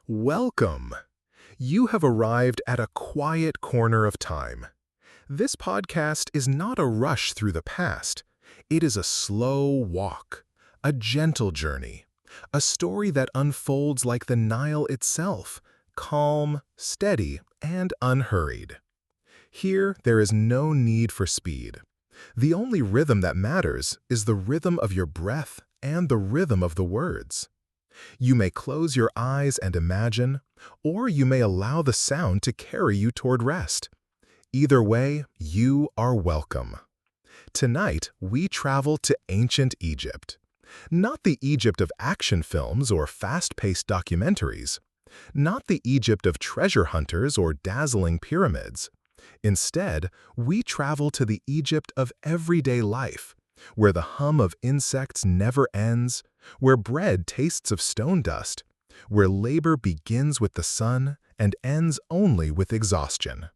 Welcome! You have arrived at a quiet corner of time. This podcast is not a rush through the past. It is a slow walk, a gentle journey, a story that unfolds like the Nile itself, calm, steady, and unhurried. Here, there is no need for speed. The only rhythm that matters is the rhythm of your breath and the rhythm of the words. You may close your eyes and imagine, or you may allow the sound to carry you toward rest. Either way, you are welcome. Tonight, we travel to ancient Egypt. Not the Egypt of action films or fast-paced documentaries. Not the Egypt of treasure hunters or dazzling pyramids. Instead, we travel to the Egypt of everyday life, where the hum of insects never ends, where bread tastes of stone dust, where labor begins with the sun and ends only with exhaustion.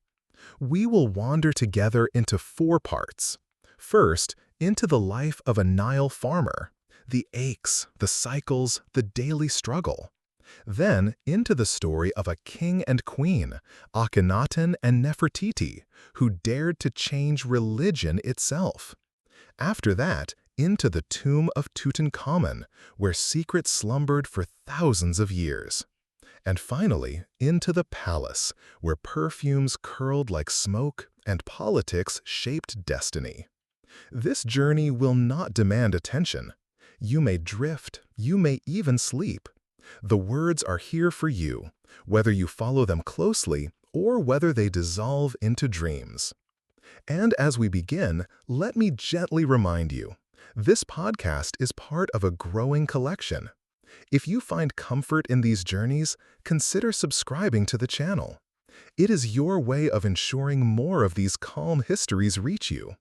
We will wander together into 4 parts. First, into the life of a Nile farmer, the aches, the cycles, the daily struggle. Then into the story of a king and queen, Akhenaten and Nefertiti, who dared to change religion itself. After that, into the tomb of Tutankhamun, where secrets slumbered for thousands of years. And finally, into the palace, where perfumes curled like smoke and politics shaped destiny. This journey will not demand attention. You may drift, you may even sleep. The words are here for you, whether you follow them closely or whether they dissolve into dreams. And as we begin, let me gently remind you, this podcast is part of a growing collection. If you find comfort in these journeys, consider subscribing to the channel. It is your way of ensuring more of these calm histories reach you.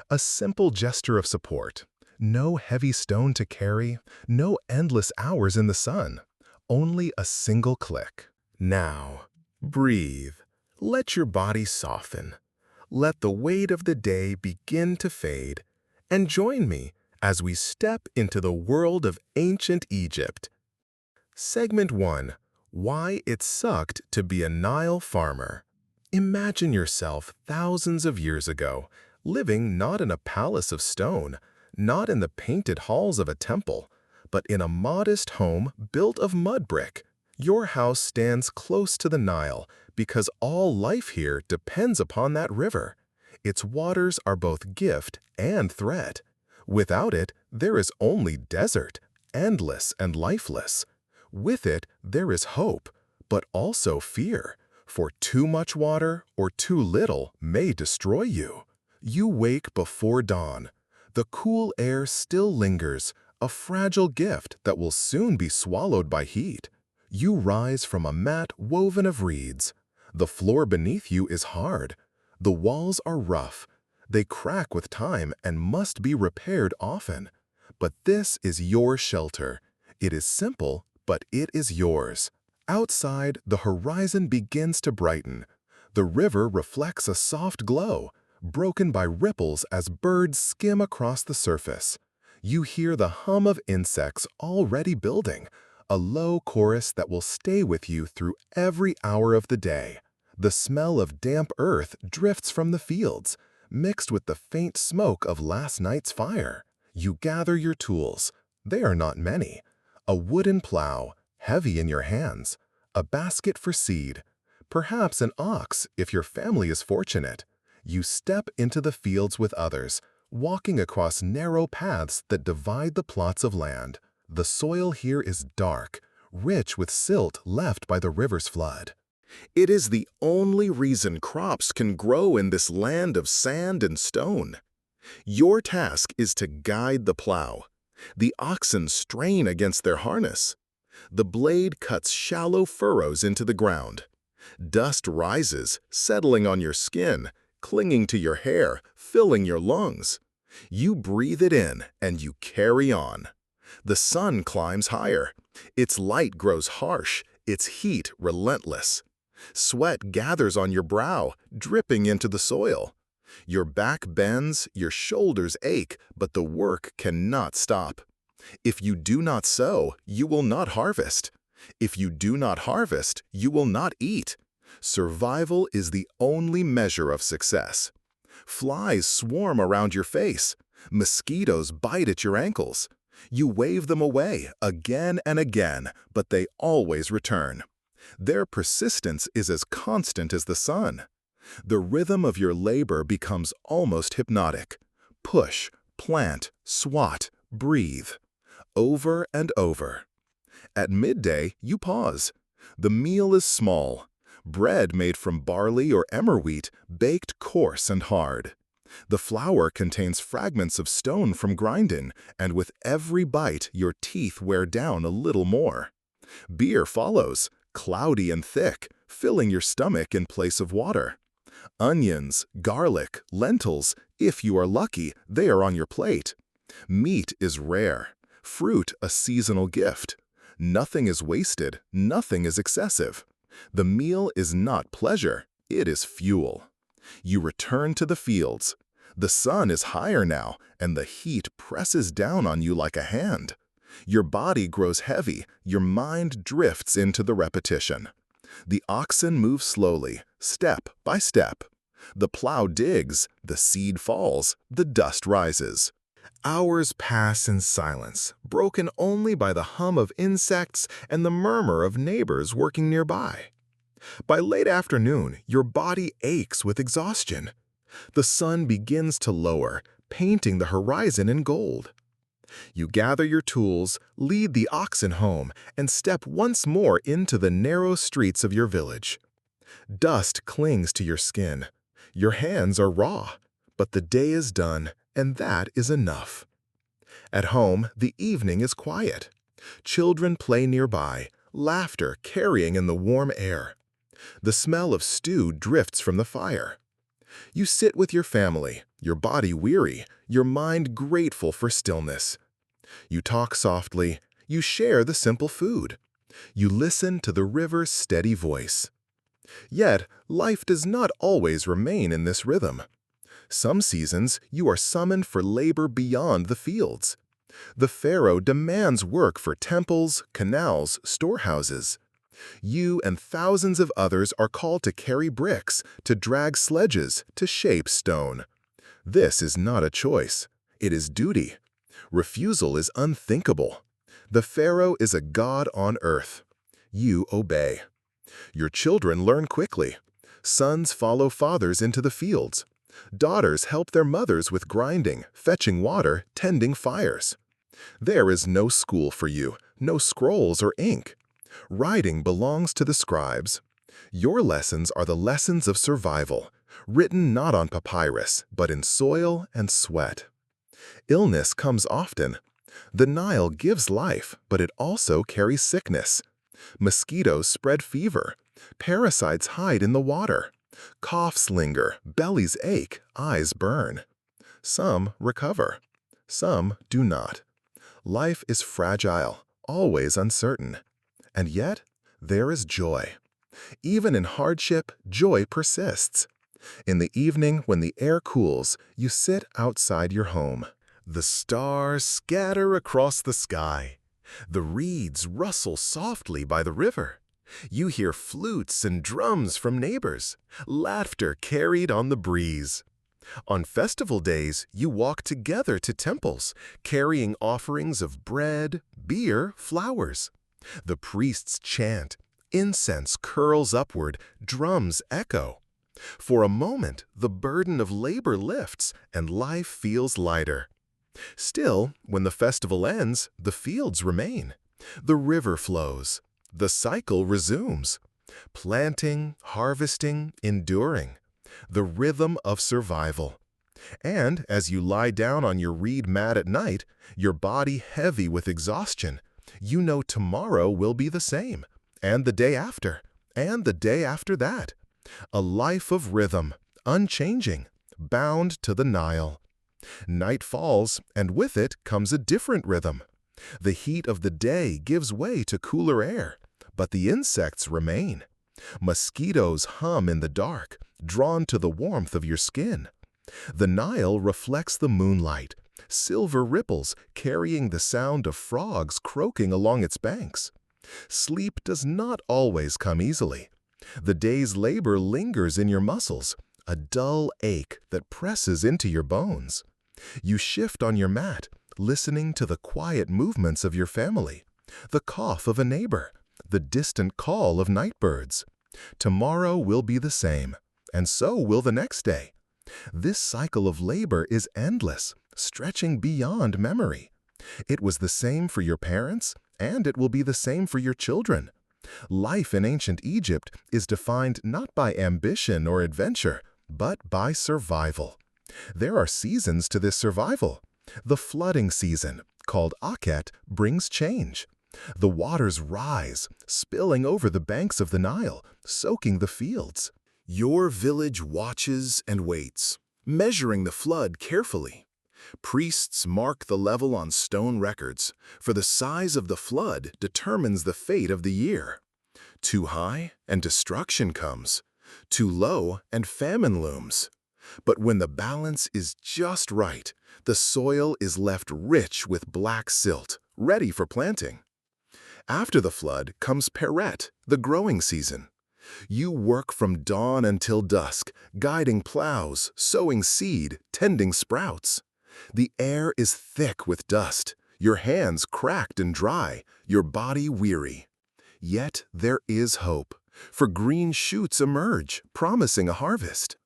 A simple gesture of support. No heavy stone to carry, no endless hours in the sun. Only a single click. Now, breathe. Let your body soften. Let the weight of the day begin to fade, and join me as we step into the world of ancient Egypt. Segment 1. Why it sucked to be a Nile farmer. Imagine yourself thousands of years ago, living not in a palace of stone, not in the painted halls of a temple, but in a modest home built of mud brick. Your house stands close to the Nile because all life here depends upon that river. Its waters are both gift and threat. Without it, there is only desert, endless and lifeless. With it, there is hope, but also fear, for too much water or too little may destroy you. You wake before dawn. The cool air still lingers, a fragile gift that will soon be swallowed by heat. You rise from a mat woven of reeds. The floor beneath you is hard. The walls are rough. They crack with time and must be repaired often. But this is your shelter. It is simple, but it is yours. Outside, the horizon begins to brighten. The river reflects a soft glow, broken by ripples as birds skim across the surface. You hear the hum of insects already building, a low chorus that will stay with you through every hour of the day. The smell of damp earth drifts from the fields, mixed with the faint smoke of last night's fire. You gather your tools. They are not many. A wooden plow, heavy in your hands. A basket for seed. Perhaps an ox if your family is fortunate. You step into the fields with others, walking across narrow paths that divide the plots of land. The soil here is dark, rich with silt left by the river's flood. It is the only reason crops can grow in this land of sand and stone. Your task is to guide the plow. The oxen strain against their harness. The blade cuts shallow furrows into the ground. Dust rises, settling on your skin, clinging to your hair, filling your lungs. You breathe it in and you carry on. The sun climbs higher. Its light grows harsh, its heat relentless. Sweat gathers on your brow, dripping into the soil. Your back bends, your shoulders ache, but the work cannot stop. If you do not sow, you will not harvest. If you do not harvest, you will not eat. Survival is the only measure of success. Flies swarm around your face. Mosquitoes bite at your ankles. You wave them away again and again, but they always return. Their persistence is as constant as the sun. The rhythm of your labor becomes almost hypnotic. Push, plant, swat, breathe. Over and over. At midday, you pause. The meal is small. Bread made from barley or emmer wheat, baked coarse and hard. The flour contains fragments of stone from grinding, and with every bite, your teeth wear down a little more. Beer follows, cloudy and thick, filling your stomach in place of water. Onions, garlic, lentils, if you are lucky, they are on your plate. Meat is rare. Fruit a seasonal gift. Nothing is wasted, nothing is excessive. The meal is not pleasure, it is fuel. You return to the fields. The sun is higher now, and the heat presses down on you like a hand. Your body grows heavy, your mind drifts into the repetition. The oxen move slowly, step by step. The plow digs, the seed falls, the dust rises. Hours pass in silence, broken only by the hum of insects and the murmur of neighbors working nearby. By late afternoon, your body aches with exhaustion. The sun begins to lower, painting the horizon in gold. You gather your tools, lead the oxen home, and step once more into the narrow streets of your village. Dust clings to your skin. Your hands are raw, but the day is done, and that is enough. At home, the evening is quiet. Children play nearby, laughter carrying in the warm air. The smell of stew drifts from the fire. You sit with your family, your body weary, your mind grateful for stillness. You talk softly, you share the simple food. You listen to the river's steady voice. Yet, life does not always remain in this rhythm. Some seasons, you are summoned for labor beyond the fields. The pharaoh demands work for temples, canals, storehouses. You and thousands of others are called to carry bricks, to drag sledges, to shape stone. This is not a choice. It is duty. Refusal is unthinkable. The pharaoh is a god on earth. You obey. Your children learn quickly. Sons follow fathers into the fields. Daughters help their mothers with grinding, fetching water, tending fires. There is no school for you, no scrolls or ink. Writing belongs to the scribes. Your lessons are the lessons of survival, written not on papyrus, but in soil and sweat. Illness comes often. The Nile gives life, but it also carries sickness. Mosquitoes spread fever. Parasites hide in the water. Coughs linger, bellies ache, eyes burn. Some recover. Some do not. Life is fragile, always uncertain. And yet, there is joy. Even in hardship, joy persists. In the evening, when the air cools, you sit outside your home. The stars scatter across the sky. The reeds rustle softly by the river. You hear flutes and drums from neighbors, laughter carried on the breeze. On festival days, you walk together to temples, carrying offerings of bread, beer, flowers. The priests chant, incense curls upward, drums echo. For a moment, the burden of labor lifts, and life feels lighter. Still, when the festival ends, the fields remain. The river flows. The cycle resumes. Planting, harvesting, enduring. The rhythm of survival. And as you lie down on your reed mat at night, your body heavy with exhaustion, you know tomorrow will be the same, and the day after, and the day after that. A life of rhythm, unchanging, bound to the Nile. Night falls, and with it comes a different rhythm. The heat of the day gives way to cooler air, but the insects remain. Mosquitoes hum in the dark, drawn to the warmth of your skin. The Nile reflects the moonlight, silver ripples carrying the sound of frogs croaking along its banks. Sleep does not always come easily. The day's labor lingers in your muscles, a dull ache that presses into your bones. You shift on your mat, listening to the quiet movements of your family, the cough of a neighbor, the distant call of night birds. Tomorrow will be the same, and so will the next day. This cycle of labor is endless, stretching beyond memory. It was the same for your parents, and it will be the same for your children. Life in ancient Egypt is defined not by ambition or adventure, but by survival. There are seasons to this survival. The flooding season, called Akhet, brings change. The waters rise, spilling over the banks of the Nile, soaking the fields. Your village watches and waits, measuring the flood carefully. Priests mark the level on stone records, for the size of the flood determines the fate of the year. Too high, and destruction comes. Too low, and famine looms. But when the balance is just right, the soil is left rich with black silt, ready for planting. After the flood comes Peret, the growing season. You work from dawn until dusk, guiding plows, sowing seed, tending sprouts. The air is thick with dust, your hands cracked and dry, your body weary. Yet there is hope, for green shoots emerge, promising a harvest.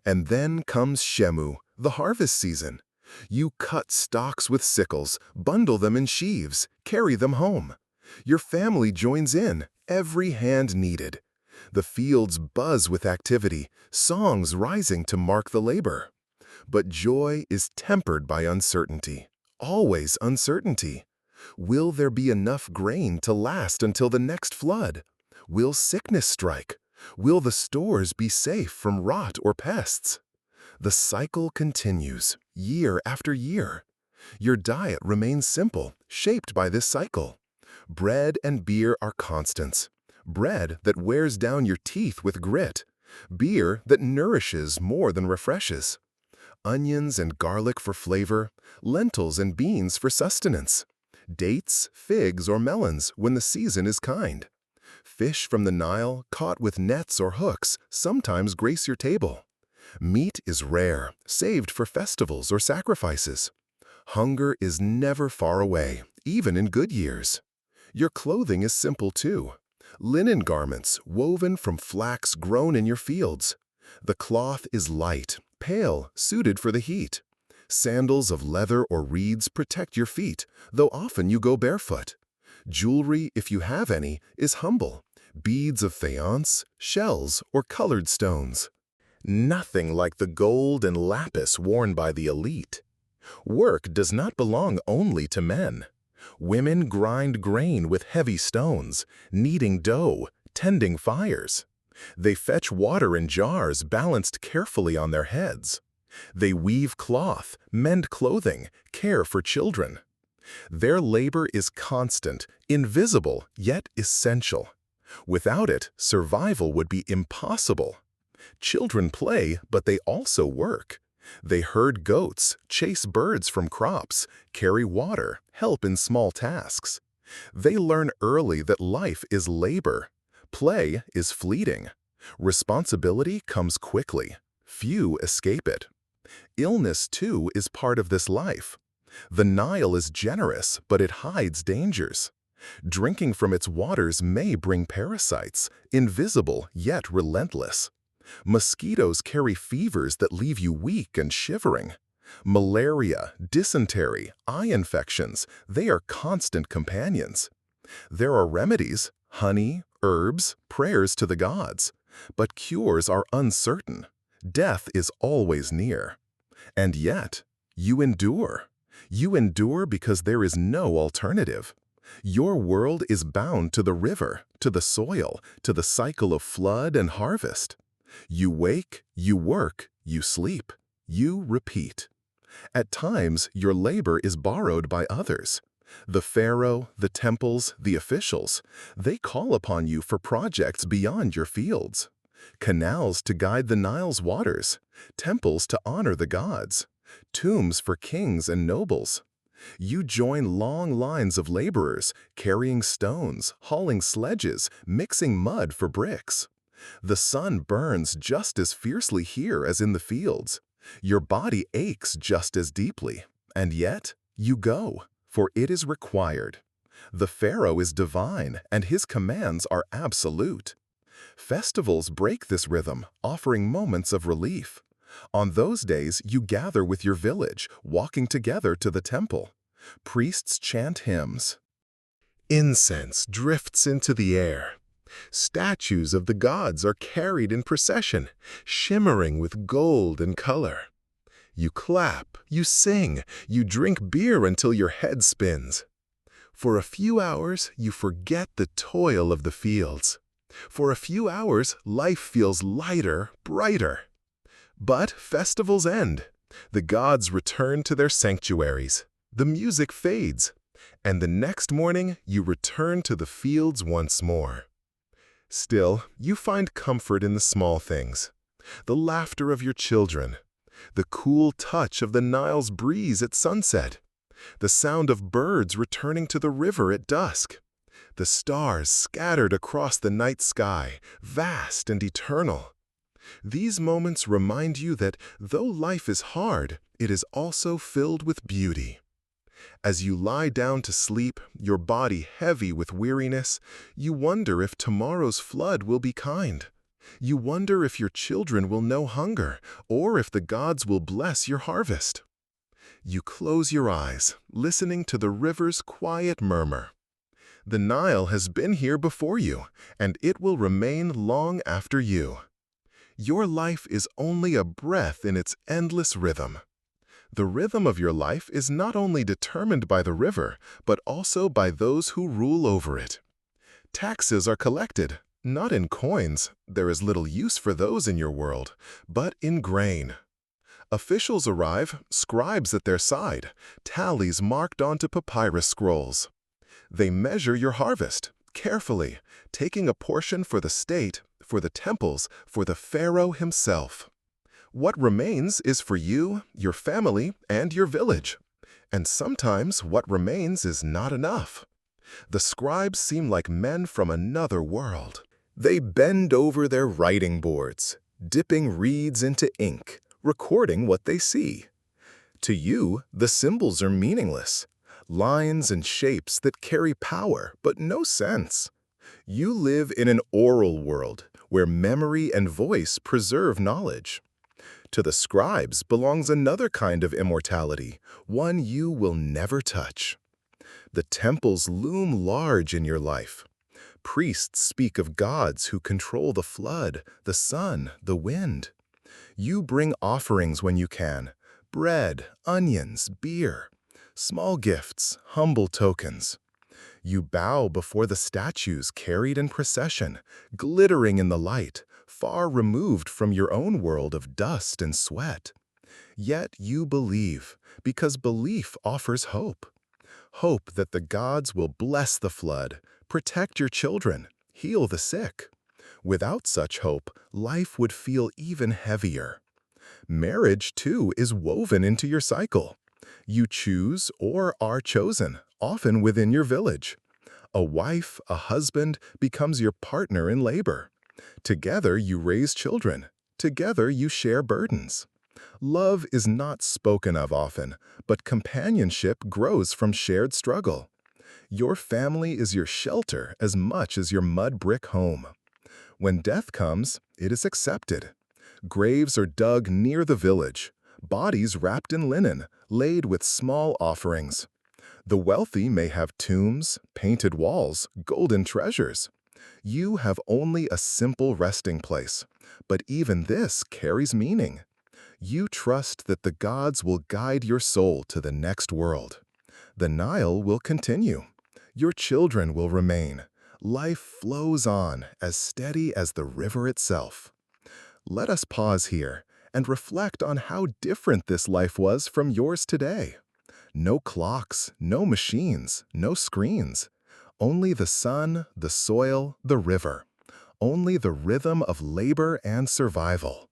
And then comes Shemu, the harvest season. You cut stalks with sickles, bundle them in sheaves, carry them home. Your family joins in, every hand needed. The fields buzz with activity, songs rising to mark the labor. But joy is tempered by uncertainty, always uncertainty. Will there be enough grain to last until the next flood? Will sickness strike? Will the stores be safe from rot or pests? The cycle continues, year after year. Your diet remains simple, shaped by this cycle. Bread and beer are constants. Bread that wears down your teeth with grit. Beer that nourishes more than refreshes. Onions and garlic for flavor, lentils and beans for sustenance. Dates, figs, or melons when the season is kind. Fish from the Nile, caught with nets or hooks, sometimes grace your table. Meat is rare, saved for festivals or sacrifices. Hunger is never far away, even in good years. Your clothing is simple too. Linen garments woven from flax grown in your fields. The cloth is light, pale, suited for the heat. Sandals of leather or reeds protect your feet, though often you go barefoot. Jewelry, if you have any, is humble. Beads of faience, shells, or colored stones. Nothing like the gold and lapis worn by the elite. Work does not belong only to men. Women grind grain with heavy stones, kneading dough, tending fires. They fetch water in jars balanced carefully on their heads. They weave cloth, mend clothing, care for children. Their labor is constant, invisible, yet essential. Without it, survival would be impossible. Children play, but they also work. They herd goats, chase birds from crops, carry water, help in small tasks. They learn early that life is labor. Play is fleeting. Responsibility comes quickly. Few escape it. Illness, too, is part of this life. The Nile is generous, but it hides dangers. Drinking from its waters may bring parasites, invisible yet relentless. Mosquitoes carry fevers that leave you weak and shivering. Malaria, dysentery, eye infections, they are constant companions. There are remedies, honey, herbs, prayers to the gods. But cures are uncertain. Death is always near. And yet, you endure. You endure because there is no alternative. Your world is bound to the river, to the soil, to the cycle of flood and harvest. You wake, you work, you sleep, you repeat. At times, your labor is borrowed by others. The pharaoh, the temples, the officials, they call upon you for projects beyond your fields. Canals to guide the Nile's waters, temples to honor the gods, tombs for kings and nobles. You join long lines of laborers, carrying stones, hauling sledges, mixing mud for bricks. The sun burns just as fiercely here as in the fields. Your body aches just as deeply. And yet, you go, for it is required. The pharaoh is divine, and his commands are absolute. Festivals break this rhythm, offering moments of relief. On those days, you gather with your village, walking together to the temple. Priests chant hymns. Incense drifts into the air. Statues of the gods are carried in procession, shimmering with gold and color. You clap, you sing, you drink beer until your head spins. For a few hours, you forget the toil of the fields. For a few hours, life feels lighter, brighter. But festivals end. The gods return to their sanctuaries. The music fades. And the next morning, you return to the fields once more. Still, you find comfort in the small things. The laughter of your children. The cool touch of the Nile's breeze at sunset. The sound of birds returning to the river at dusk. The stars scattered across the night sky, vast and eternal. These moments remind you that though life is hard, it is also filled with beauty. As you lie down to sleep, your body heavy with weariness, you wonder if tomorrow's flood will be kind. You wonder if your children will know hunger, or if the gods will bless your harvest. You close your eyes, listening to the river's quiet murmur. The Nile has been here before you, and it will remain long after you. Your life is only a breath in its endless rhythm. The rhythm of your life is not only determined by the river, but also by those who rule over it. Taxes are collected, not in coins, there is little use for those in your world, but in grain. Officials arrive, scribes at their side, tallies marked onto papyrus scrolls. They measure your harvest, carefully, taking a portion for the state, for the temples, for the pharaoh himself. What remains is for you, your family, and your village. And sometimes what remains is not enough. The scribes seem like men from another world. They bend over their writing boards, dipping reeds into ink, recording what they see. To you, the symbols are meaningless, lines and shapes that carry power but no sense. You live in an oral world where memory and voice preserve knowledge. To the scribes belongs another kind of immortality, one you will never touch. The temples loom large in your life. Priests speak of gods who control the flood, the sun, the wind. You bring offerings when you can, bread, onions, beer, small gifts, humble tokens. You bow before the statues carried in procession, glittering in the light, far removed from your own world of dust and sweat. Yet you believe, because belief offers hope. Hope that the gods will bless the flood, protect your children, heal the sick. Without such hope, life would feel even heavier. Marriage, too, is woven into your cycle. You choose or are chosen, often within your village. A wife, a husband, becomes your partner in labor. Together you raise children. Together you share burdens. Love is not spoken of often, but companionship grows from shared struggle. Your family is your shelter as much as your mud brick home. When death comes, it is accepted. Graves are dug near the village, bodies wrapped in linen, laid with small offerings. The wealthy may have tombs, painted walls, golden treasures. You have only a simple resting place, but even this carries meaning. You trust that the gods will guide your soul to the next world. The Nile will continue. Your children will remain. Life flows on as steady as the river itself. Let us pause here and reflect on how different this life was from yours today. No clocks, no machines, no screens. Only the sun, the soil, the river. Only the rhythm of labor and survival.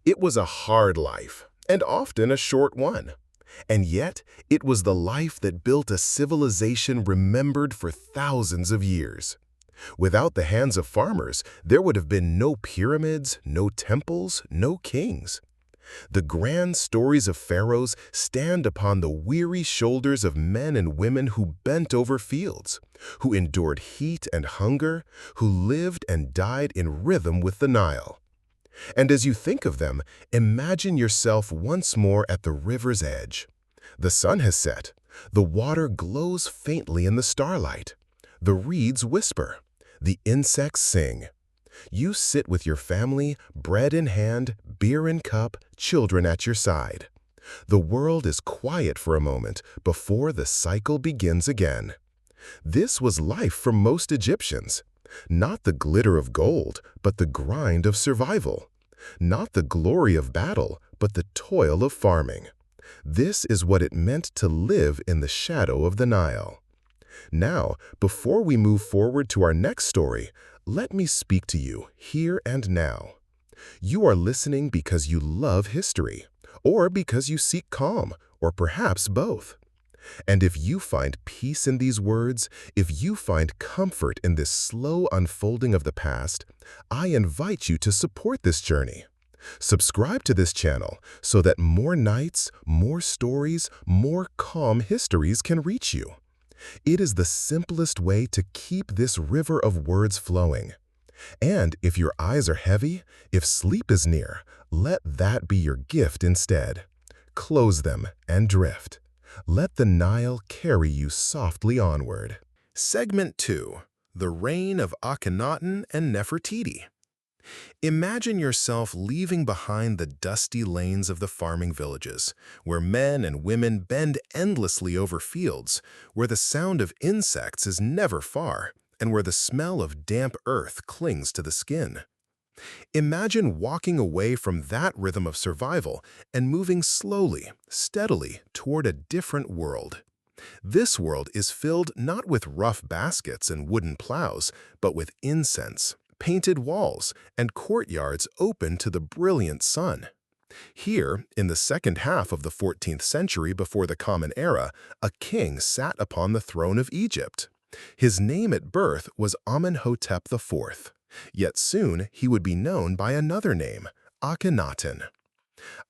It was a hard life, and often a short one. And yet, it was the life that built a civilization remembered for thousands of years. Without the hands of farmers, there would have been no pyramids, no temples, no kings. The grand stories of pharaohs stand upon the weary shoulders of men and women who bent over fields, who endured heat and hunger, who lived and died in rhythm with the Nile. And as you think of them, imagine yourself once more at the river's edge. The sun has set. The water glows faintly in the starlight. The reeds whisper. The insects sing. You sit with your family, bread in hand, beer in cup, children at your side. The world is quiet for a moment before the cycle begins again. This was life for most Egyptians. Not the glitter of gold, but the grind of survival. Not the glory of battle, but the toil of farming. This is what it meant to live in the shadow of the Nile. Now, before we move forward to our next story, let me speak to you here and now. You are listening because you love history, or because you seek calm, or perhaps both. And if you find peace in these words, if you find comfort in this slow unfolding of the past, I invite you to support this journey. Subscribe to this channel so that more nights, more stories, more calm histories can reach you. It is the simplest way to keep this river of words flowing. And if your eyes are heavy, if sleep is near, let that be your gift instead. Close them and drift. Let the Nile carry you softly onward. Segment 2. The Reign of Akhenaten and Nefertiti. Imagine yourself leaving behind the dusty lanes of the farming villages, where men and women bend endlessly over fields, where the sound of insects is never far, and where the smell of damp earth clings to the skin. Imagine walking away from that rhythm of survival and moving slowly, steadily toward a different world. This world is filled not with rough baskets and wooden plows, but with incense, painted walls, and courtyards open to the brilliant sun. Here, in the second half of the 14th century before the Common Era, a king sat upon the throne of Egypt. His name at birth was Amenhotep IV, yet soon he would be known by another name, Akhenaten.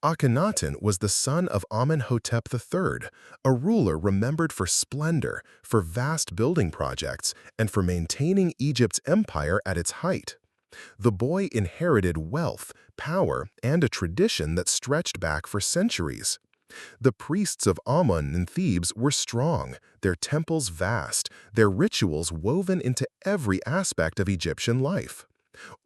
Akhenaten was the son of Amenhotep III, a ruler remembered for splendor, for vast building projects, and for maintaining Egypt's empire at its height. The boy inherited wealth, power, and a tradition that stretched back for centuries. The priests of Amun in Thebes were strong, their temples vast, their rituals woven into every aspect of Egyptian life.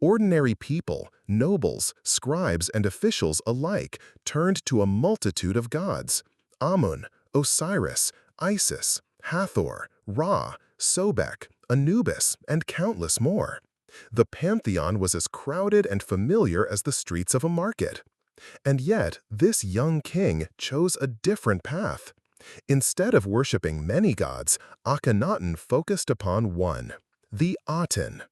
Ordinary people, nobles, scribes, and officials alike turned to a multitude of gods: Amun, Osiris, Isis, Hathor, Ra, Sobek, Anubis, and countless more. The pantheon was as crowded and familiar as the streets of a market. And yet, this young king chose a different path. Instead of worshipping many gods, Akhenaten focused upon one, the Aten.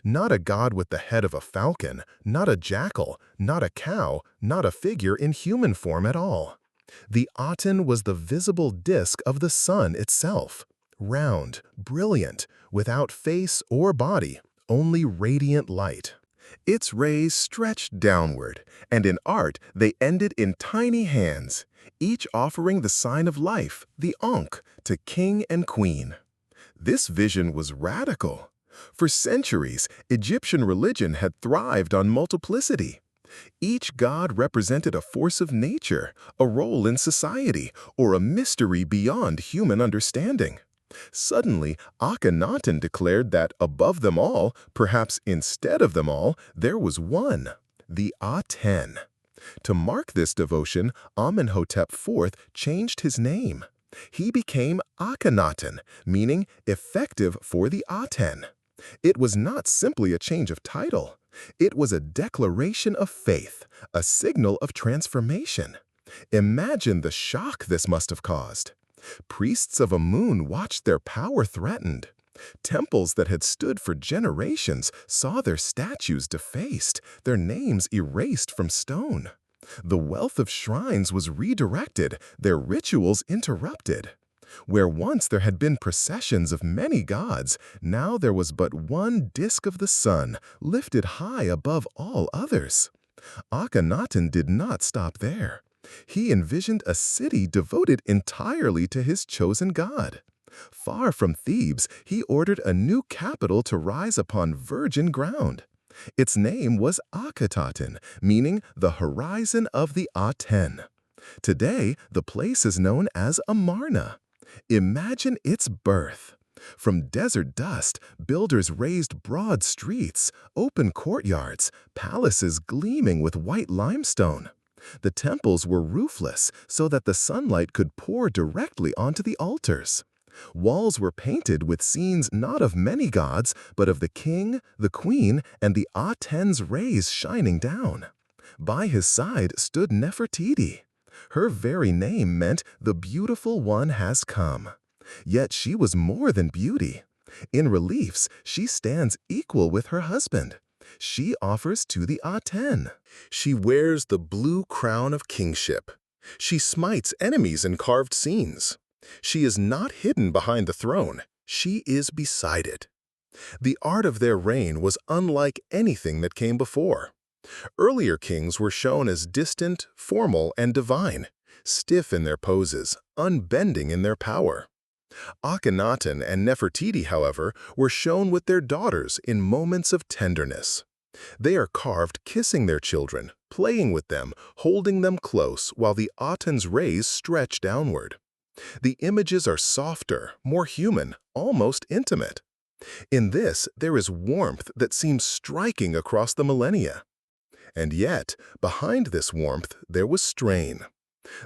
Not a god with the head of a falcon, not a jackal, not a cow, not a figure in human form at all. The Aten was the visible disk of the sun itself, round, brilliant, without face or body, only radiant light. Its rays stretched downward, and in art they ended in tiny hands, each offering the sign of life, the Ankh, to king and queen. This vision was radical. For centuries, Egyptian religion had thrived on multiplicity. Each god represented a force of nature, a role in society, or a mystery beyond human understanding. Suddenly, Akhenaten declared that above them all, perhaps instead of them all, there was one, the Aten. To mark this devotion, Amenhotep IV changed his name. He became Akhenaten, meaning effective for the Aten. It was not simply a change of title. It was a declaration of faith, a signal of transformation. Imagine the shock this must have caused. Priests of Amun watched their power threatened. Temples that had stood for generations saw their statues defaced, their names erased from stone. The wealth of shrines was redirected, their rituals interrupted. Where once there had been processions of many gods, now there was but one disk of the sun, lifted high above all others. Akhenaten did not stop there. He envisioned a city devoted entirely to his chosen god. Far from Thebes, he ordered a new capital to rise upon virgin ground. Its name was Akhetaten, meaning the horizon of the Aten. Today, the place is known as Amarna. Imagine its birth. From desert dust, builders raised broad streets, open courtyards, palaces gleaming with white limestone. The temples were roofless so that the sunlight could pour directly onto the altars. Walls were painted with scenes not of many gods, but of the king, the queen, and the Aten's rays shining down. By his side stood Nefertiti. Her very name meant the beautiful one has come. Yet she was more than beauty. In reliefs, she stands equal with her husband. She offers to the Aten. She wears the blue crown of kingship. She smites enemies in carved scenes. She is not hidden behind the throne. She is beside it. The art of their reign was unlike anything that came before. Earlier kings were shown as distant, formal, and divine, stiff in their poses, unbending in their power. Akhenaten and Nefertiti, however, were shown with their daughters in moments of tenderness. They are carved kissing their children, playing with them, holding them close while the Aten's rays stretch downward. The images are softer, more human, almost intimate. In this, there is warmth that seems striking across the millennia. And yet, behind this warmth, there was strain.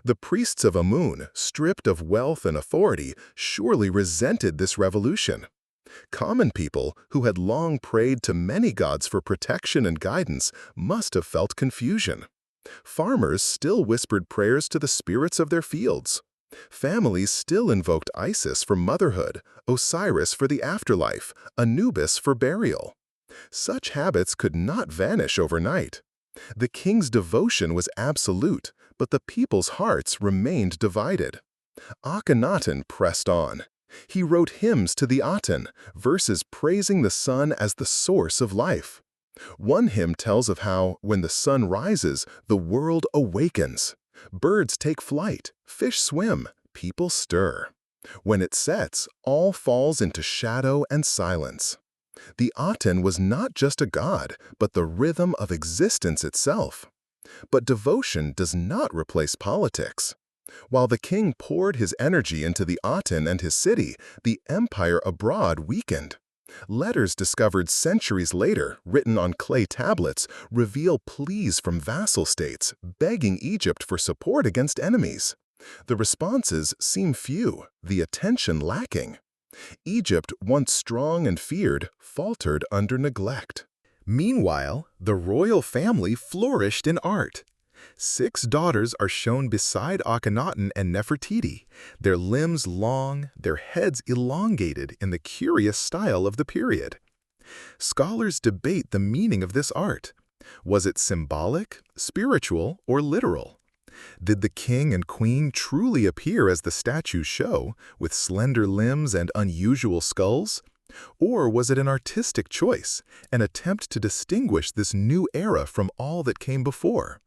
The priests of Amun, stripped of wealth and authority, surely resented this revolution. Common people, who had long prayed to many gods for protection and guidance, must have felt confusion. Farmers still whispered prayers to the spirits of their fields. Families still invoked Isis for motherhood, Osiris for the afterlife, Anubis for burial. Such habits could not vanish overnight. The king's devotion was absolute, but the people's hearts remained divided. Akhenaten pressed on. He wrote hymns to the Aten, verses praising the sun as the source of life. One hymn tells of how, when the sun rises, the world awakens. Birds take flight, fish swim, people stir. When it sets, all falls into shadow and silence. The Aten was not just a god, but the rhythm of existence itself. But devotion does not replace politics. While the king poured his energy into the Aten and his city, the empire abroad weakened. Letters discovered centuries later, written on clay tablets, reveal pleas from vassal states, begging Egypt for support against enemies. The responses seem few, the attention lacking. Egypt, once strong and feared, faltered under neglect. Meanwhile, the royal family flourished in art. 6 daughters are shown beside Akhenaten and Nefertiti, their limbs long, their heads elongated in the curious style of the period. Scholars debate the meaning of this art. Was it symbolic, spiritual, or literal? Did the king and queen truly appear as the statues show, with slender limbs and unusual skulls? Or was it an artistic choice, an attempt to distinguish this new era from all that came before?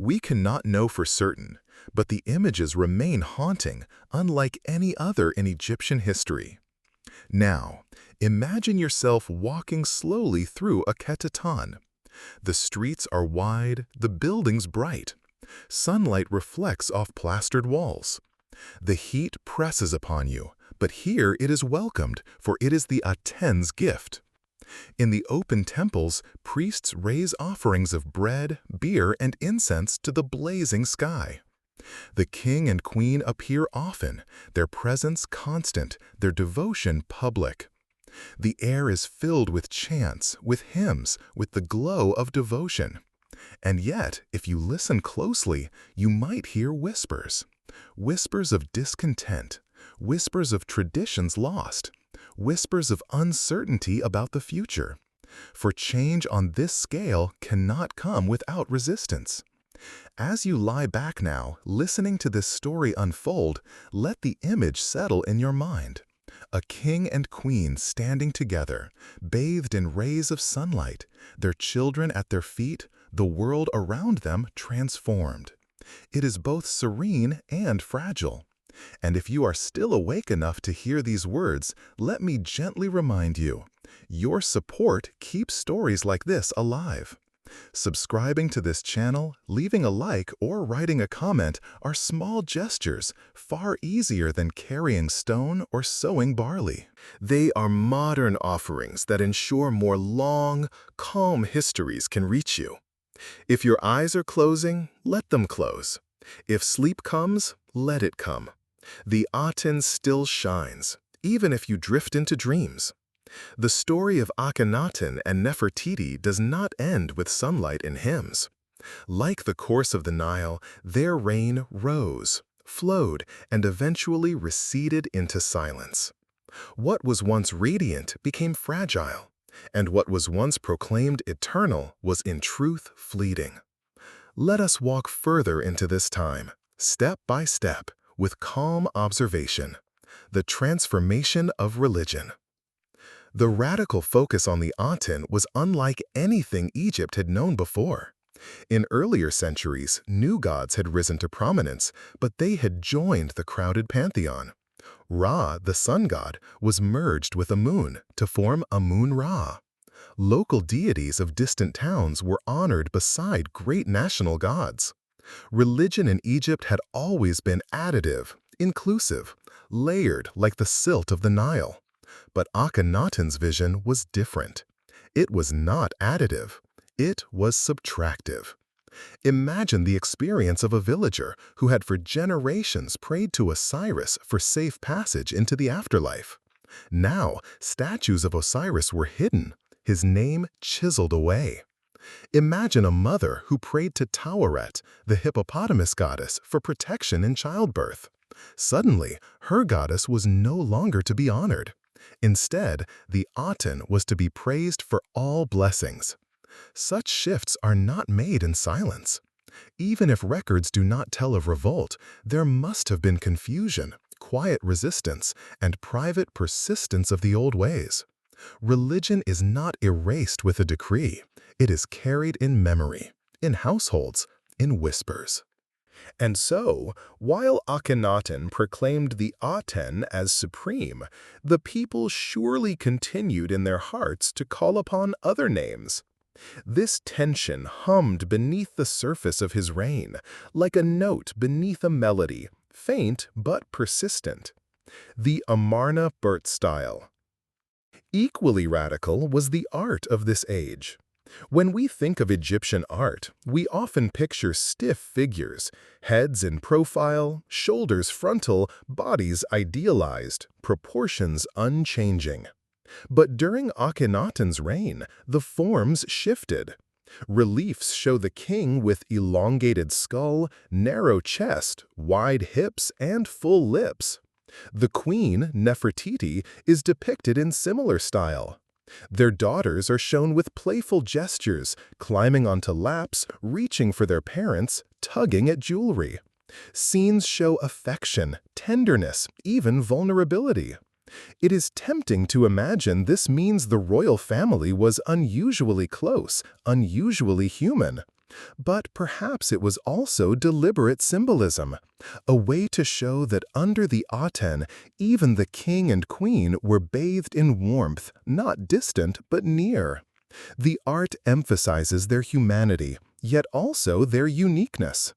We cannot know for certain, but the images remain haunting, unlike any other in Egyptian history. Now, imagine yourself walking slowly through Akhetaten. The streets are wide, the buildings bright. Sunlight reflects off plastered walls. The heat presses upon you, but here it is welcomed, for it is the Aten's gift. In the open temples, priests raise offerings of bread, beer, and incense to the blazing sky. The king and queen appear often, their presence constant, their devotion public. The air is filled with chants, with hymns, with the glow of devotion. And yet, if you listen closely, you might hear whispers. Whispers of discontent, whispers of traditions lost, whispers of uncertainty about the future. For change on this scale cannot come without resistance. As you lie back now, listening to this story unfold, let the image settle in your mind. A king and queen standing together, bathed in rays of sunlight, their children at their feet, the world around them transformed. It is both serene and fragile. And if you are still awake enough to hear these words, let me gently remind you, your support keeps stories like this alive. Subscribing to this channel, leaving a like, or writing a comment are small gestures, far easier than carrying stone or sowing barley. They are modern offerings that ensure more long, calm histories can reach you. If your eyes are closing, let them close. If sleep comes, let it come. The Aten still shines, even if you drift into dreams. The story of Akhenaten and Nefertiti does not end with sunlight and hymns. Like the course of the Nile, their reign rose, flowed, and eventually receded into silence. What was once radiant became fragile, and what was once proclaimed eternal was in truth fleeting. Let us walk further into this time, step by step, with calm observation. The transformation of religion. The radical focus on the Aten was unlike anything Egypt had known before. In earlier centuries, new gods had risen to prominence, but they had joined the crowded pantheon. Ra, the sun god, was merged with Amun to form Amun-Ra. Local deities of distant towns were honored beside great national gods. Religion in Egypt had always been additive, inclusive, layered like the silt of the Nile. But Akhenaten's vision was different. It was not additive. It was subtractive. Imagine the experience of a villager who had for generations prayed to Osiris for safe passage into the afterlife. Now, statues of Osiris were hidden, his name chiseled away. Imagine a mother who prayed to Taweret, the hippopotamus goddess, for protection in childbirth. Suddenly, her goddess was no longer to be honored. Instead, the Aten was to be praised for all blessings. Such shifts are not made in silence. Even if records do not tell of revolt, there must have been confusion, quiet resistance, and private persistence of the old ways. Religion is not erased with a decree. It is carried in memory, in households, in whispers. And so, while Akhenaten proclaimed the Aten as supreme, the people surely continued in their hearts to call upon other names. This tension hummed beneath the surface of his reign, like a note beneath a melody, faint but persistent. The Amarna birth style. Equally radical was the art of this age. When we think of Egyptian art, we often picture stiff figures, heads in profile, shoulders frontal, bodies idealized, proportions unchanging. But during Akhenaten's reign, the forms shifted. Reliefs show the king with elongated skull, narrow chest, wide hips, and full lips. The queen, Nefertiti, is depicted in similar style. Their daughters are shown with playful gestures, climbing onto laps, reaching for their parents, tugging at jewelry. Scenes show affection, tenderness, even vulnerability. It is tempting to imagine this means the royal family was unusually close, unusually human. But perhaps it was also deliberate symbolism, a way to show that under the Aten, even the king and queen were bathed in warmth, not distant but near. The art emphasizes their humanity, yet also their uniqueness.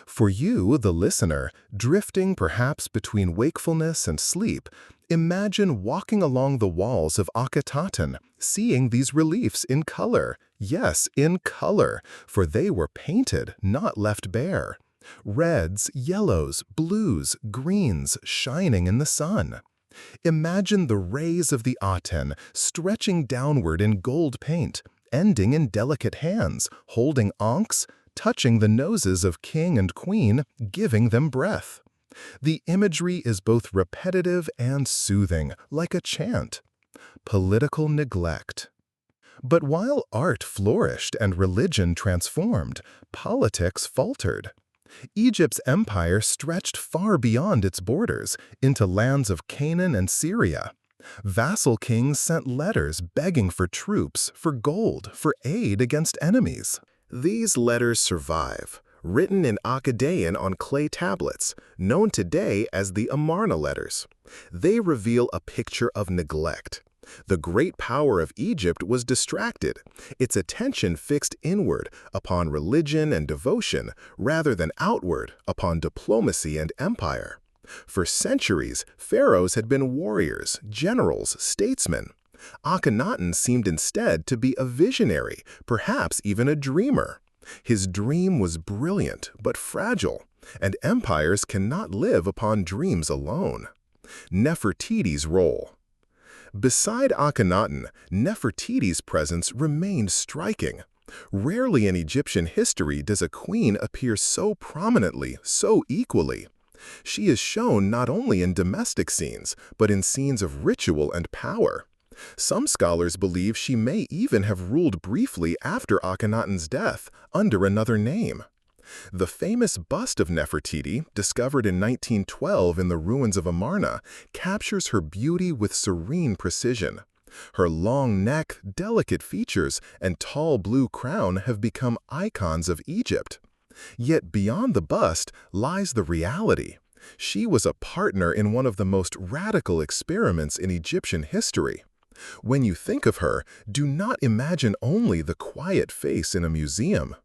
For you, the listener, drifting perhaps between wakefulness and sleep, imagine walking along the walls of Akhetaten, seeing these reliefs in color. Yes, in color, for they were painted, not left bare. Reds, yellows, blues, greens shining in the sun. Imagine the rays of the Aten stretching downward in gold paint, ending in delicate hands, holding ankhs, touching the noses of king and queen, giving them breath. The imagery is both repetitive and soothing, like a chant. Political neglect. But while art flourished and religion transformed, politics faltered. Egypt's empire stretched far beyond its borders, into lands of Canaan and Syria. Vassal kings sent letters begging for troops, for gold, for aid against enemies. These letters survive, written in Akhetaten on clay tablets, known today as the Amarna letters. They reveal a picture of neglect. The great power of Egypt was distracted, its attention fixed inward upon religion and devotion rather than outward upon diplomacy and empire. For centuries, pharaohs had been warriors, generals, statesmen. Akhenaten seemed instead to be a visionary, perhaps even a dreamer. His dream was brilliant but fragile, and empires cannot live upon dreams alone. Nefertiti's role. Beside Akhenaten, Nefertiti's presence remained striking. Rarely in Egyptian history does a queen appear so prominently, so equally. She is shown not only in domestic scenes, but in scenes of ritual and power. Some scholars believe she may even have ruled briefly after Akhenaten's death, under another name. The famous bust of Nefertiti, discovered in 1912 in the ruins of Amarna, captures her beauty with serene precision. Her long neck, delicate features, and tall blue crown have become icons of Egypt. Yet beyond the bust lies the reality. She was a partner in one of the most radical experiments in Egyptian history. When you think of her, do not imagine only the quiet face in a museum.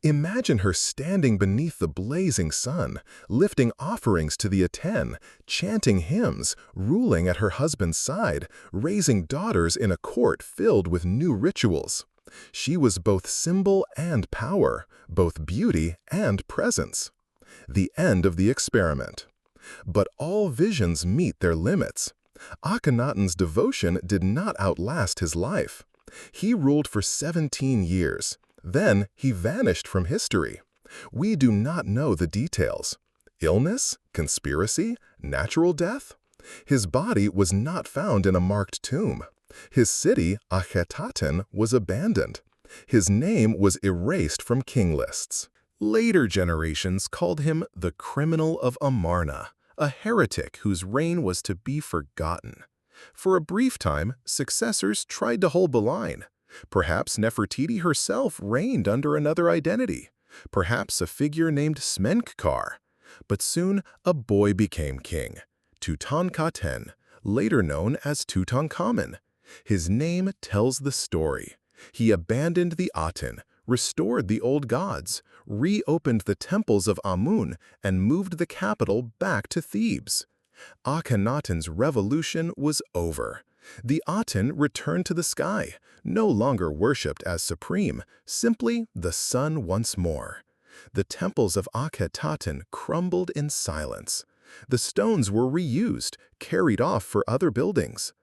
Imagine her standing beneath the blazing sun, lifting offerings to the Aten, chanting hymns, ruling at her husband's side, raising daughters in a court filled with new rituals. She was both symbol and power, both beauty and presence. The end of the experiment. But all visions meet their limits. Akhenaten's devotion did not outlast his life. He ruled for 17 years. Then he vanished from history. We do not know the details. Illness? Conspiracy? Natural death? His body was not found in a marked tomb. His city, Akhetaten, was abandoned. His name was erased from king lists. Later generations called him the criminal of Amarna, a heretic whose reign was to be forgotten. For a brief time, successors tried to hold the line. Perhaps Nefertiti herself reigned under another identity, perhaps a figure named Smenkhkar. But soon a boy became king, Tutankhaten, later known as Tutankhamun. His name tells the story. He abandoned the Aten, restored the old gods, reopened the temples of Amun, and moved the capital back to Thebes. Akhenaten's revolution was over. The Aten returned to the sky, no longer worshipped as supreme, simply the sun once more. The temples of Akhetaten crumbled in silence. The stones were reused, carried off for other buildings.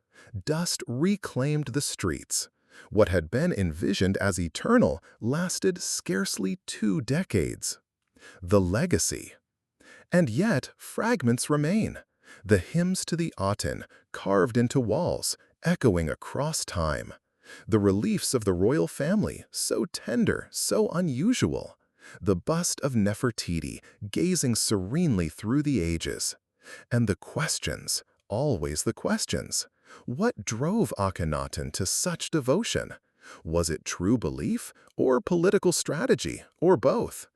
Dust reclaimed the streets. What had been envisioned as eternal lasted scarcely 2 decades. The legacy. And yet, fragments remain. The hymns to the Aten, carved into walls, echoing across time. The reliefs of the royal family, so tender, so unusual. The bust of Nefertiti, gazing serenely through the ages. And the questions, always the questions. What drove Akhenaten to such devotion? Was it true belief, or political strategy, or both?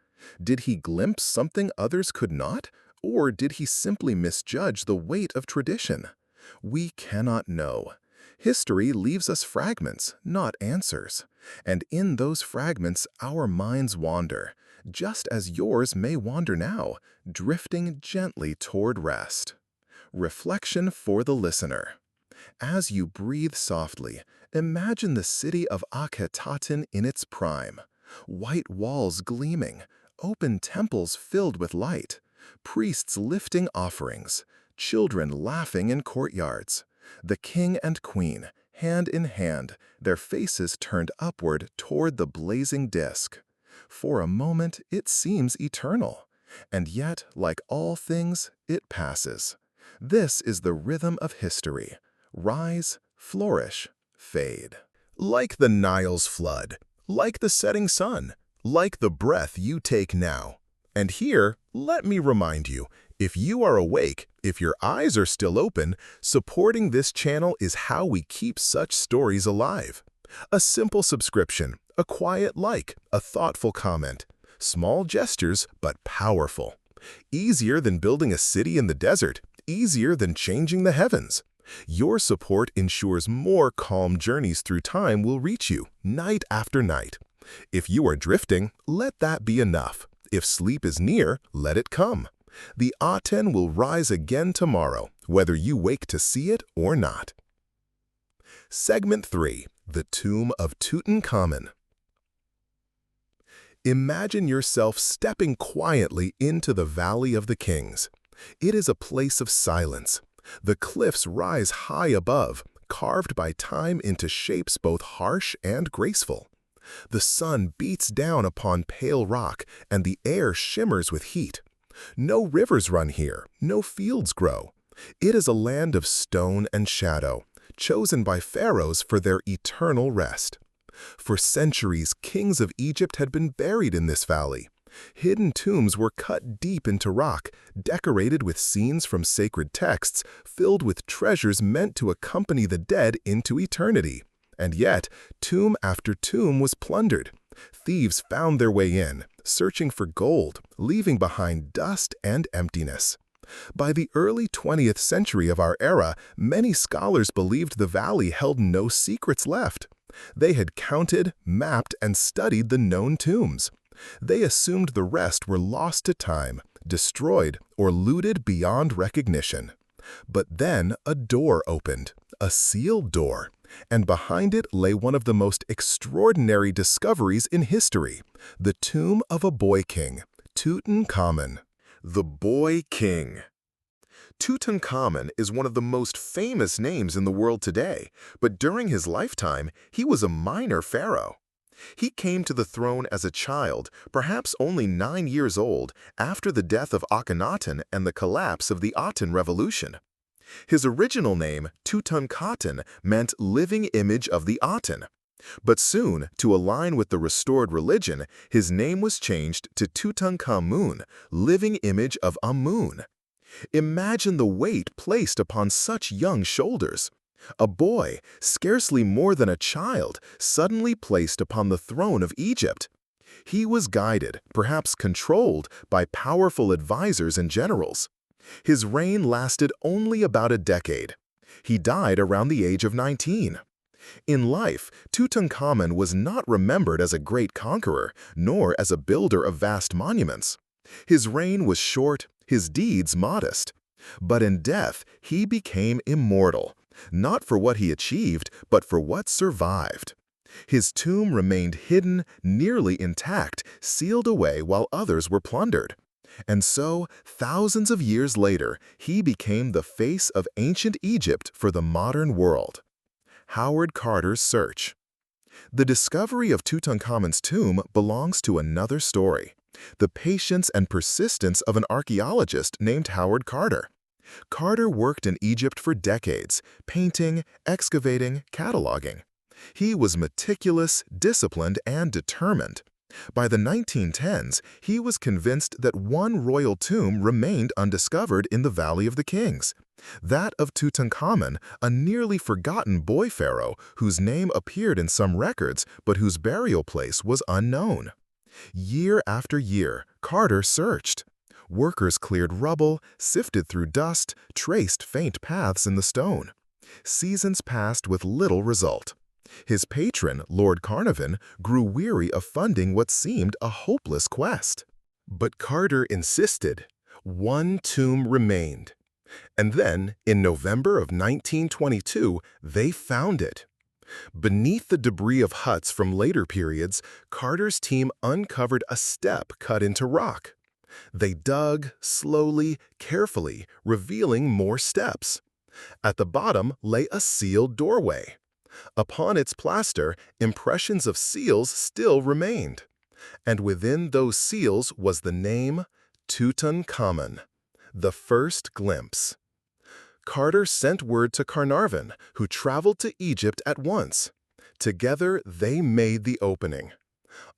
Did he glimpse something others could not, or did he simply misjudge the weight of tradition? We cannot know. History leaves us fragments, not answers. And in those fragments our minds wander, just as yours may wander now, drifting gently toward rest. Reflection for the listener. As you breathe softly, imagine the city of Akhetaten in its prime. White walls gleaming, open temples filled with light, priests lifting offerings, children laughing in courtyards. The king and queen, hand in hand, their faces turned upward toward the blazing disk. For a moment it seems eternal, and yet, like all things, it passes. This is the rhythm of history. Rise, flourish, fade. Like the Nile's flood, like the setting sun, like the breath you take now. And here, let me remind you, if you are awake, if your eyes are still open, supporting this channel is how we keep such stories alive. A simple subscription, a quiet like, a thoughtful comment. Small gestures, but powerful. Easier than building a city in the desert, easier than changing the heavens. Your support ensures more calm journeys through time will reach you, night after night. If you are drifting, let that be enough. If sleep is near, let it come. The Aten will rise again tomorrow, whether you wake to see it or not. Segment 3. The Tomb of Tutankhamun. Imagine yourself stepping quietly into the Valley of the Kings. It is a place of silence. The cliffs rise high above, carved by time into shapes both harsh and graceful. The sun beats down upon pale rock, and the air shimmers with heat. No rivers run here, no fields grow. It is a land of stone and shadow, chosen by pharaohs for their eternal rest. For centuries, kings of Egypt had been buried in this valley. Hidden tombs were cut deep into rock, decorated with scenes from sacred texts, filled with treasures meant to accompany the dead into eternity. And yet, tomb after tomb was plundered. Thieves found their way in, searching for gold, leaving behind dust and emptiness. By the early 20th century of our era, many scholars believed the valley held no secrets left. They had counted, mapped, and studied the known tombs. They assumed the rest were lost to time, destroyed, or looted beyond recognition. But then a door opened, a sealed door, and behind it lay one of the most extraordinary discoveries in history, the tomb of a boy king, Tutankhamun. The Boy King. Tutankhamun is one of the most famous names in the world today, but during his lifetime, he was a minor pharaoh. He came to the throne as a child, perhaps only 9 years old, after the death of Akhenaten and the collapse of the Aten revolution. His original name, Tutankhaten, meant living image of the Aten. But soon, to align with the restored religion, his name was changed to Tutankhamun, living image of Amun. Imagine the weight placed upon such young shoulders. A boy, scarcely more than a child, suddenly placed upon the throne of Egypt. He was guided, perhaps controlled, by powerful advisors and generals. His reign lasted only about a decade. He died around the age of 19. In life, Tutankhamun was not remembered as a great conqueror, nor as a builder of vast monuments. His reign was short, his deeds modest. But in death, he became immortal, not for what he achieved, but for what survived. His tomb remained hidden, nearly intact, sealed away while others were plundered. And so, thousands of years later, he became the face of ancient Egypt for the modern world. Howard Carter's search. The discovery of Tutankhamun's tomb belongs to another story, the patience and persistence of an archaeologist named Howard Carter. Carter worked in Egypt for decades, painting, excavating, cataloging. He was meticulous, disciplined, and determined. By the 1910s, he was convinced that one royal tomb remained undiscovered in the Valley of the Kings. That of Tutankhamun, a nearly forgotten boy pharaoh whose name appeared in some records but whose burial place was unknown. Year after year, Carter searched. Workers cleared rubble, sifted through dust, traced faint paths in the stone. Seasons passed with little result. His patron, Lord Carnarvon, grew weary of funding what seemed a hopeless quest. But Carter insisted. One tomb remained. And then, in November of 1922, they found it. Beneath the debris of huts from later periods, Carter's team uncovered a step cut into rock. They dug, slowly, carefully, revealing more steps. At the bottom lay a sealed doorway. Upon its plaster, impressions of seals still remained. And within those seals was the name Tutankhamun, the first glimpse. Carter sent word to Carnarvon, who traveled to Egypt at once. Together, they made the opening.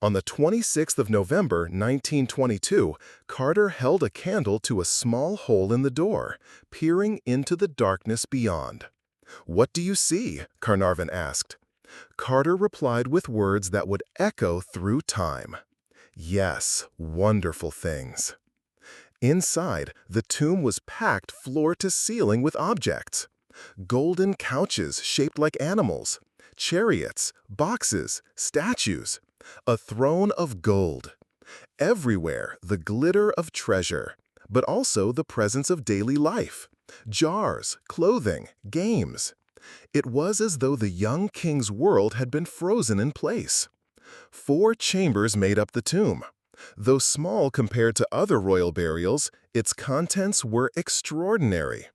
On the 26th of November, 1922, Carter held a candle to a small hole in the door, peering into the darkness beyond. "What do you see?" Carnarvon asked. Carter replied with words that would echo through time. "Yes, wonderful things." Inside, the tomb was packed floor to ceiling with objects. Golden couches shaped like animals, chariots, boxes, statues, a throne of gold. Everywhere, the glitter of treasure, but also the presence of daily life, jars, clothing, games. It was as though the young king's world had been frozen in place. 4 chambers made up the tomb. Though small compared to other royal burials, its contents were extraordinary.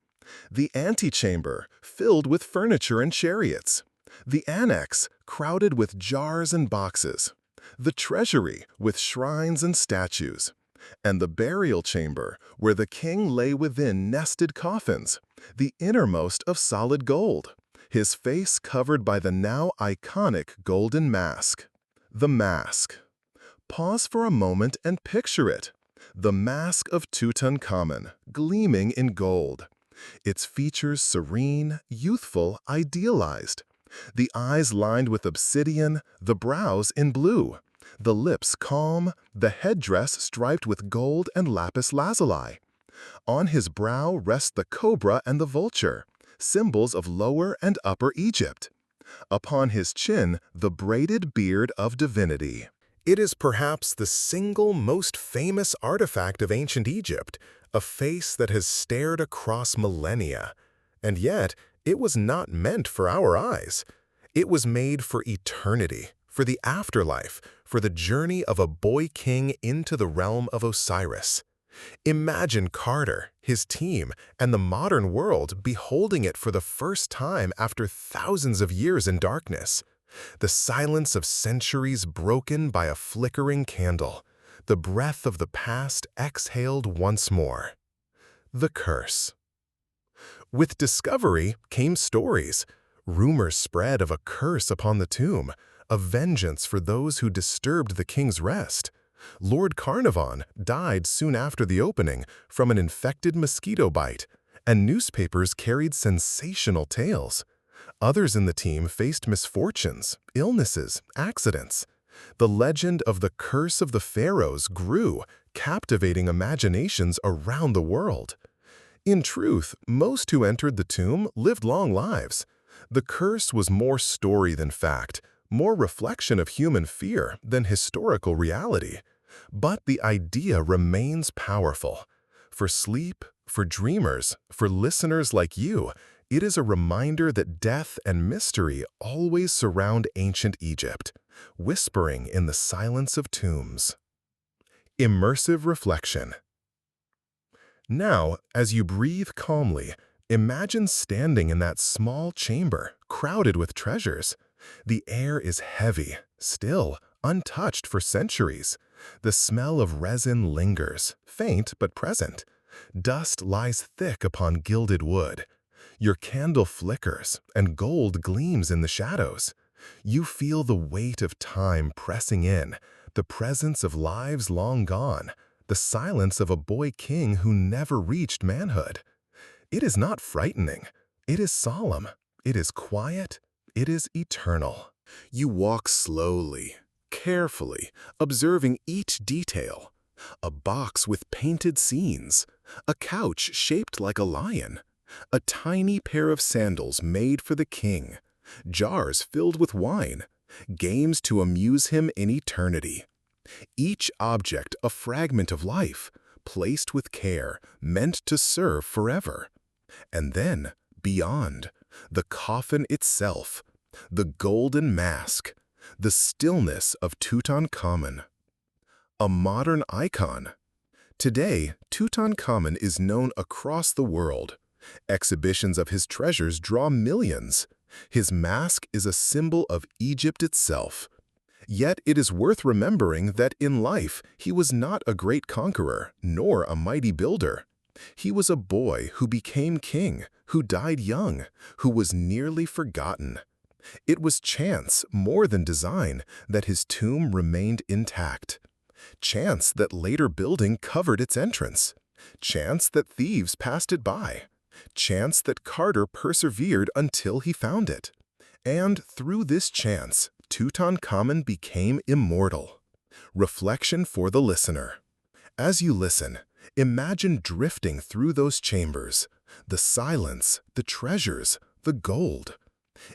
The antechamber, filled with furniture and chariots. The annex, crowded with jars and boxes. The treasury, with shrines and statues. And the burial chamber, where the king lay within nested coffins, the innermost of solid gold, his face covered by the now iconic golden mask. The mask. Pause for a moment and picture it. The mask of Tutankhamun, gleaming in gold. Its features serene, youthful, idealized. The eyes lined with obsidian, the brows in blue. The lips calm, the headdress striped with gold and lapis lazuli. On his brow rest the cobra and the vulture, symbols of Lower and Upper Egypt. Upon his chin, the braided beard of divinity. It is perhaps the single most famous artifact of ancient Egypt, a face that has stared across millennia. And yet, it was not meant for our eyes. It was made for eternity, for the afterlife, for the journey of a boy king into the realm of Osiris. Imagine Carter, his team, and the modern world beholding it for the first time after thousands of years in darkness. The silence of centuries broken by a flickering candle. The breath of the past exhaled once more. The curse. With discovery came stories. Rumors spread of a curse upon the tomb, a vengeance for those who disturbed the king's rest. Lord Carnarvon died soon after the opening from an infected mosquito bite, and newspapers carried sensational tales. Others in the team faced misfortunes, illnesses, accidents. The legend of the curse of the pharaohs grew, captivating imaginations around the world. In truth, most who entered the tomb lived long lives. The curse was more story than fact, more reflection of human fear than historical reality. But the idea remains powerful. For sleep, for dreamers, for listeners like you, it is a reminder that death and mystery always surround ancient Egypt, whispering in the silence of tombs. Immersive reflection. Now, as you breathe calmly, imagine standing in that small chamber, crowded with treasures. The air is heavy, still, untouched for centuries. The smell of resin lingers, faint but present. Dust lies thick upon gilded wood. Your candle flickers, and gold gleams in the shadows. You feel the weight of time pressing in, the presence of lives long gone, the silence of a boy king who never reached manhood. It is not frightening. It is solemn. It is quiet. It is eternal. You walk slowly, carefully, observing each detail. A box with painted scenes, a couch shaped like a lion, a tiny pair of sandals made for the king, jars filled with wine, games to amuse him in eternity. Each object a fragment of life, placed with care, meant to serve forever. And then, beyond, the coffin itself, the golden mask, the stillness of Tutankhamun. A modern icon. Today, Tutankhamun is known across the world. Exhibitions of his treasures draw millions. His mask is a symbol of Egypt itself. Yet it is worth remembering that in life he was not a great conqueror, nor a mighty builder. He was a boy who became king, who died young, who was nearly forgotten. It was chance, more than design, that his tomb remained intact. Chance that later building covered its entrance. Chance that thieves passed it by. Chance that Carter persevered until he found it. And through this chance, Tutankhamun became immortal. Reflection for the listener. As you listen, imagine drifting through those chambers, the silence, the treasures, the gold.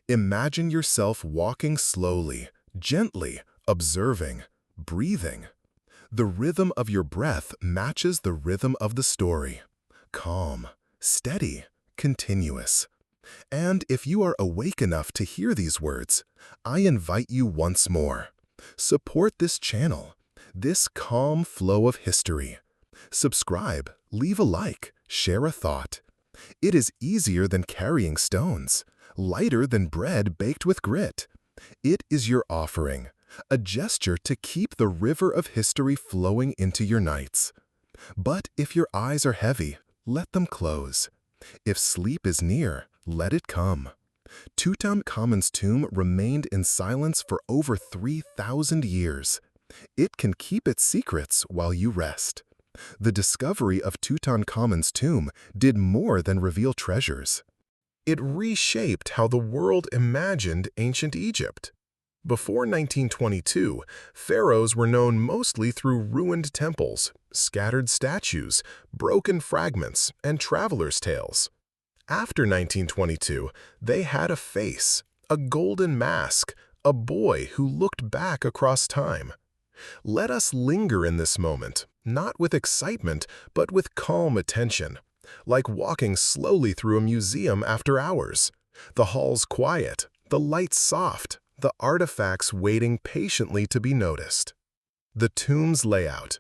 Imagine yourself walking slowly, gently, observing, breathing. The rhythm of your breath matches the rhythm of the story. Calm, steady, continuous. And if you are awake enough to hear these words, I invite you once more. Support this channel, this calm flow of history. Subscribe, leave a like, share a thought. It is easier than carrying stones, lighter than bread baked with grit. It is your offering, a gesture to keep the river of history flowing into your nights. But if your eyes are heavy, let them close. If sleep is near, let it come. Tutankhamun's tomb remained in silence for over 3,000 years. It can keep its secrets while you rest. The discovery of Tutankhamun's tomb did more than reveal treasures. It reshaped how the world imagined ancient Egypt. Before 1922, pharaohs were known mostly through ruined temples, scattered statues, broken fragments, and travelers' tales. After 1922, they had a face, a golden mask, a boy who looked back across time. Let us linger in this moment, not with excitement, but with calm attention, like walking slowly through a museum after hours. The halls quiet, the lights soft, the artifacts waiting patiently to be noticed. The tomb's layout.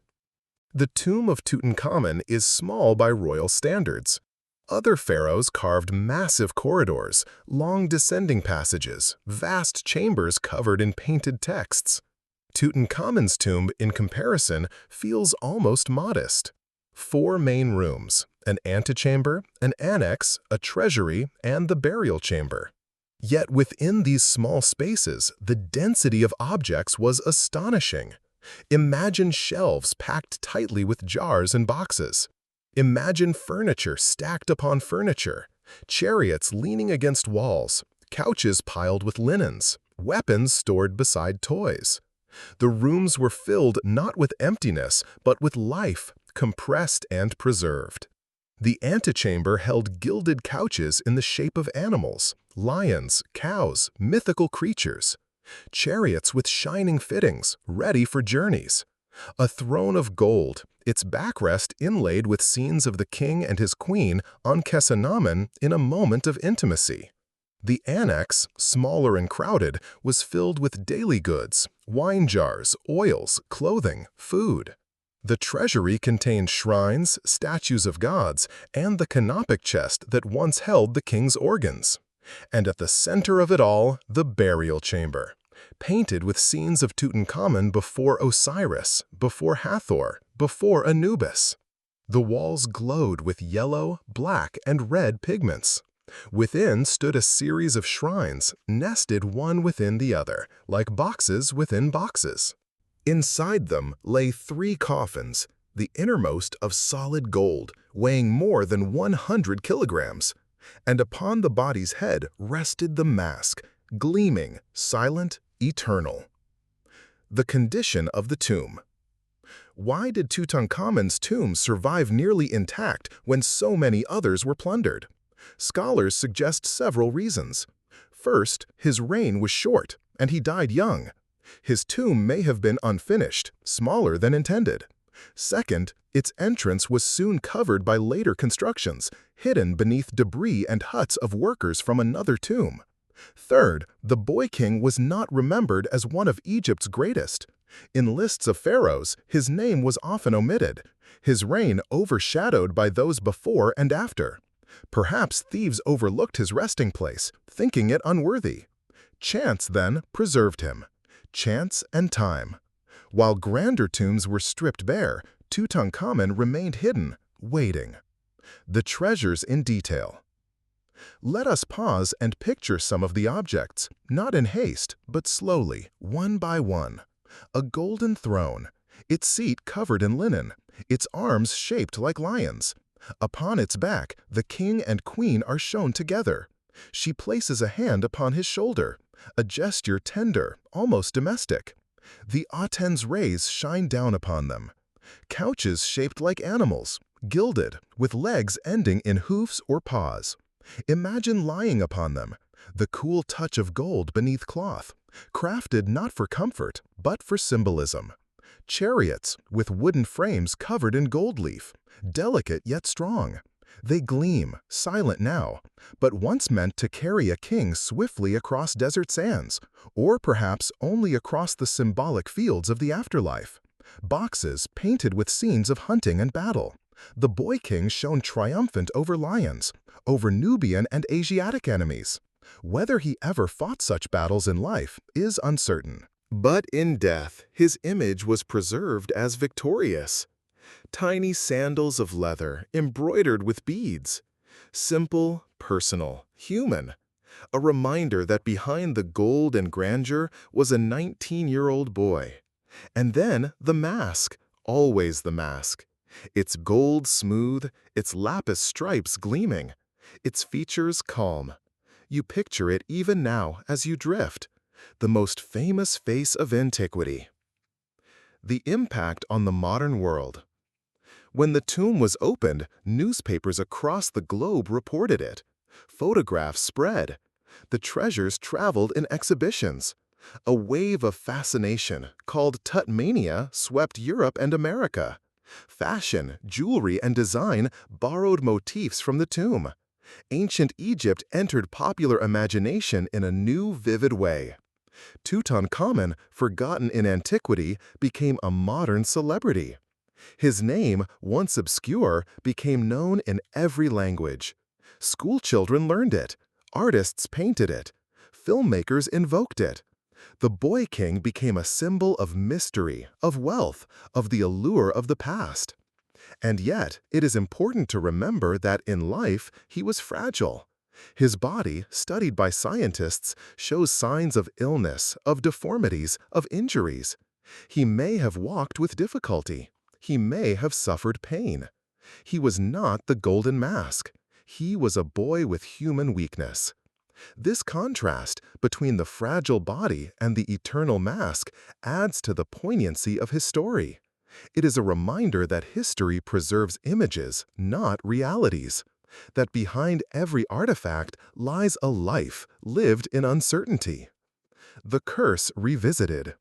The tomb of Tutankhamun is small by royal standards. Other pharaohs carved massive corridors, long descending passages, vast chambers covered in painted texts. Tutankhamun's tomb, in comparison, feels almost modest. 4 main rooms, an antechamber, an annex, a treasury, and the burial chamber. Yet within these small spaces, the density of objects was astonishing. Imagine shelves packed tightly with jars and boxes. Imagine furniture stacked upon furniture, chariots leaning against walls, couches piled with linens, weapons stored beside toys. The rooms were filled not with emptiness, but with life, compressed and preserved. The antechamber held gilded couches in the shape of animals, lions, cows, mythical creatures. Chariots with shining fittings, ready for journeys. A throne of gold, its backrest inlaid with scenes of the king and his queen on Akhenaten in a moment of intimacy. The annex, smaller and crowded, was filled with daily goods, wine jars, oils, clothing, food. The treasury contained shrines, statues of gods, and the canopic chest that once held the king's organs. And at the center of it all, the burial chamber, painted with scenes of Tutankhamun before Osiris, before Hathor, before Anubis. The walls glowed with yellow, black, and red pigments. Within stood a series of shrines, nested one within the other, like boxes within boxes. Inside them lay 3 coffins, the innermost of solid gold, weighing more than 100 kilograms. And upon the body's head rested the mask, gleaming, silent, eternal. The condition of the tomb. Why did Tutankhamun's tomb survive nearly intact when so many others were plundered? Scholars suggest several reasons. First, his reign was short, and he died young. His tomb may have been unfinished, smaller than intended. Second, its entrance was soon covered by later constructions, hidden beneath debris and huts of workers from another tomb. Third, the boy king was not remembered as one of Egypt's greatest. In lists of pharaohs, his name was often omitted, his reign overshadowed by those before and after. Perhaps thieves overlooked his resting place, thinking it unworthy. Chance, then, preserved him. Chance and time. While grander tombs were stripped bare, Tutankhamun remained hidden, waiting. The treasures in detail. Let us pause and picture some of the objects, not in haste, but slowly, one by one. A golden throne, its seat covered in linen, its arms shaped like lions. Upon its back, the king and queen are shown together. She places a hand upon his shoulder, a gesture tender, almost domestic. The Aten's rays shine down upon them. Couches shaped like animals, gilded, with legs ending in hoofs or paws. Imagine lying upon them, the cool touch of gold beneath cloth, crafted not for comfort, but for symbolism. Chariots, with wooden frames covered in gold leaf, delicate yet strong. They gleam, silent now, but once meant to carry a king swiftly across desert sands, or perhaps only across the symbolic fields of the afterlife. Boxes painted with scenes of hunting and battle. The boy king shown triumphant over lions, over Nubian and Asiatic enemies. Whether he ever fought such battles in life is uncertain. But in death, his image was preserved as victorious. Tiny sandals of leather embroidered with beads. Simple, personal, human. A reminder that behind the gold and grandeur was a 19-year-old boy. And then the mask, always the mask. Its gold smooth, its lapis stripes gleaming, its features calm. You picture it even now as you drift. The most famous face of antiquity. The impact on the modern world. When the tomb was opened, newspapers across the globe reported it. Photographs spread. The treasures traveled in exhibitions. A wave of fascination, called Tutmania, swept Europe and America. Fashion, jewelry, and design borrowed motifs from the tomb. Ancient Egypt entered popular imagination in a new, vivid way. Tutankhamun, forgotten in antiquity, became a modern celebrity. His name, once obscure, became known in every language. Schoolchildren learned it. Artists painted it. Filmmakers invoked it. The boy king became a symbol of mystery, of wealth, of the allure of the past. And yet, it is important to remember that in life, he was fragile. His body, studied by scientists, shows signs of illness, of deformities, of injuries. He may have walked with difficulty. He may have suffered pain. He was not the golden mask. He was a boy with human weakness. This contrast between the fragile body and the eternal mask adds to the poignancy of his story. It is a reminder that history preserves images, not realities. That behind every artifact lies a life lived in uncertainty. The curse revisited.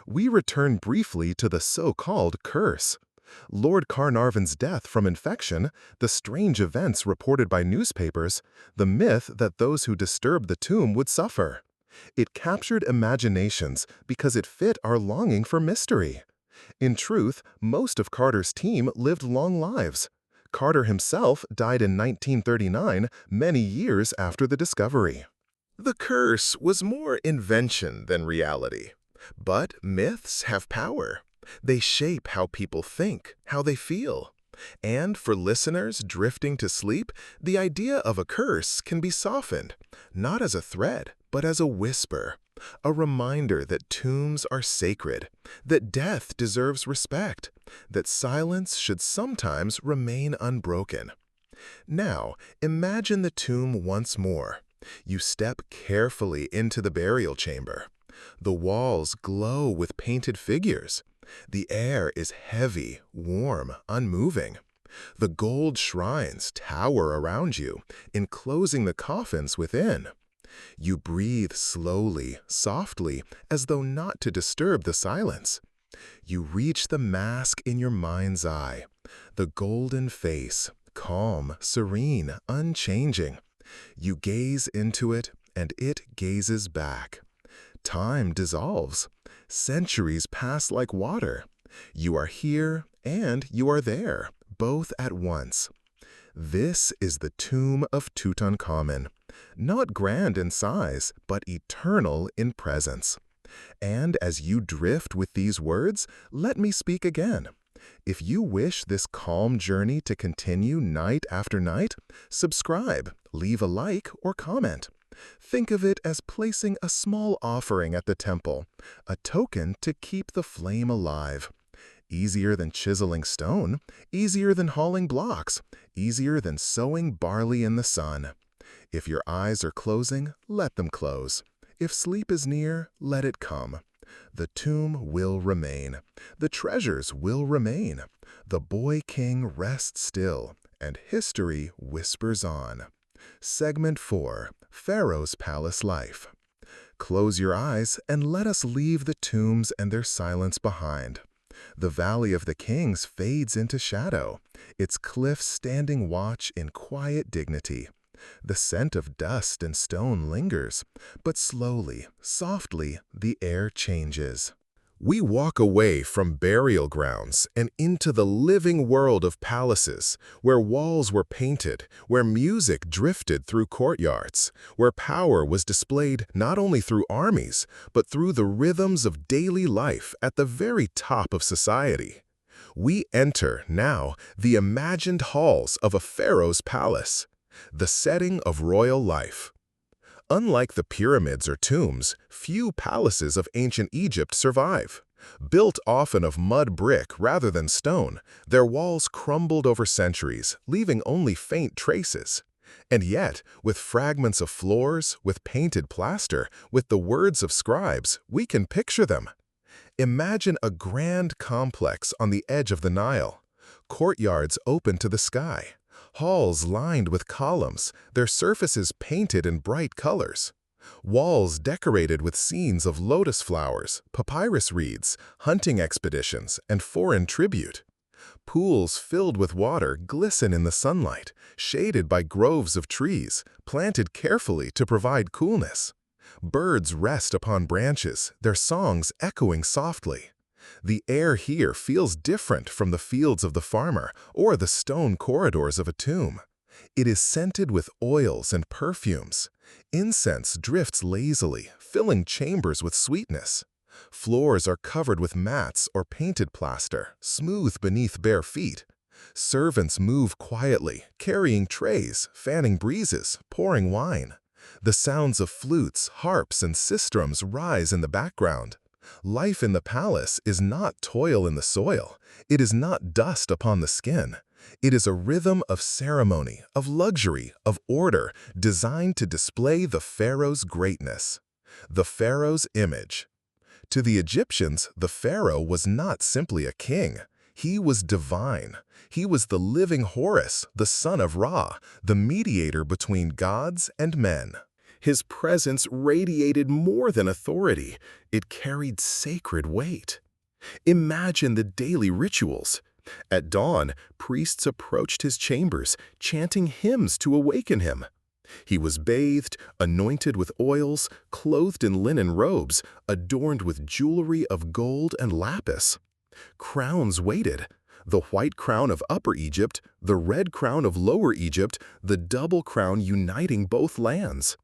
We return briefly to the so-called curse. Lord Carnarvon's death from infection, the strange events reported by newspapers, the myth that those who disturbed the tomb would suffer. It captured imaginations because it fit our longing for mystery. In truth, most of Carter's team lived long lives. Carter himself died in 1939, many years after the discovery. The curse was more invention than reality. But myths have power. They shape how people think, how they feel. And for listeners drifting to sleep, the idea of a curse can be softened, not as a threat, but as a whisper, a reminder that tombs are sacred, that death deserves respect, that silence should sometimes remain unbroken. Now, imagine the tomb once more. You step carefully into the burial chamber. The walls glow with painted figures. The air is heavy, warm, unmoving. The gold shrines tower around you, enclosing the coffins within. You breathe slowly, softly, as though not to disturb the silence. You reach the mask in your mind's eye, the golden face, calm, serene, unchanging. You gaze into it, and it gazes back. Time dissolves. Centuries pass like water. You are here and you are there, both at once. This is the tomb of Tutankhamun, not grand in size, but eternal in presence. And as you drift with these words, let me speak again. If you wish this calm journey to continue night after night, subscribe, leave a like, or comment. Think of it as placing a small offering at the temple, a token to keep the flame alive. Easier than chiseling stone, easier than hauling blocks, easier than sowing barley in the sun. If your eyes are closing, let them close. If sleep is near, let it come. The tomb will remain. The treasures will remain. The boy king rests still, and history whispers on. Segment 4. Pharaoh's Palace Life. Close your eyes and let us leave the tombs and their silence behind. The Valley of the Kings fades into shadow, its cliffs standing watch in quiet dignity. The scent of dust and stone lingers, but slowly, softly, the air changes. We walk away from burial grounds and into the living world of palaces, where walls were painted, where music drifted through courtyards, where power was displayed not only through armies, but through the rhythms of daily life at the very top of society. We enter, now, the imagined halls of a pharaoh's palace, the setting of royal life. Unlike the pyramids or tombs, few palaces of ancient Egypt survive. Built often of mud brick rather than stone, their walls crumbled over centuries, leaving only faint traces. And yet, with fragments of floors, with painted plaster, with the words of scribes, we can picture them. Imagine a grand complex on the edge of the Nile, courtyards open to the sky, halls lined with columns, their surfaces painted in bright colors, walls decorated with scenes of lotus flowers, papyrus reeds, hunting expeditions, and foreign tribute. Pools filled with water glisten in the sunlight, shaded by groves of trees, planted carefully to provide coolness. Birds rest upon branches, their songs echoing softly. The air here feels different from the fields of the farmer or the stone corridors of a tomb. It is scented with oils and perfumes. Incense drifts lazily, filling chambers with sweetness. Floors are covered with mats or painted plaster, smooth beneath bare feet. Servants move quietly, carrying trays, fanning breezes, pouring wine. The sounds of flutes, harps, and sistrums rise in the background. Life in the palace is not toil in the soil. It is not dust upon the skin. It is a rhythm of ceremony, of luxury, of order, designed to display the pharaoh's greatness. The pharaoh's image. To the Egyptians, the pharaoh was not simply a king. He was divine. He was the living Horus, the son of Ra, the mediator between gods and men. His presence radiated more than authority. It carried sacred weight. Imagine the daily rituals. At dawn, priests approached his chambers, chanting hymns to awaken him. He was bathed, anointed with oils, clothed in linen robes, adorned with jewelry of gold and lapis. Crowns waited. The white crown of Upper Egypt, the red crown of Lower Egypt, the double crown uniting both lands.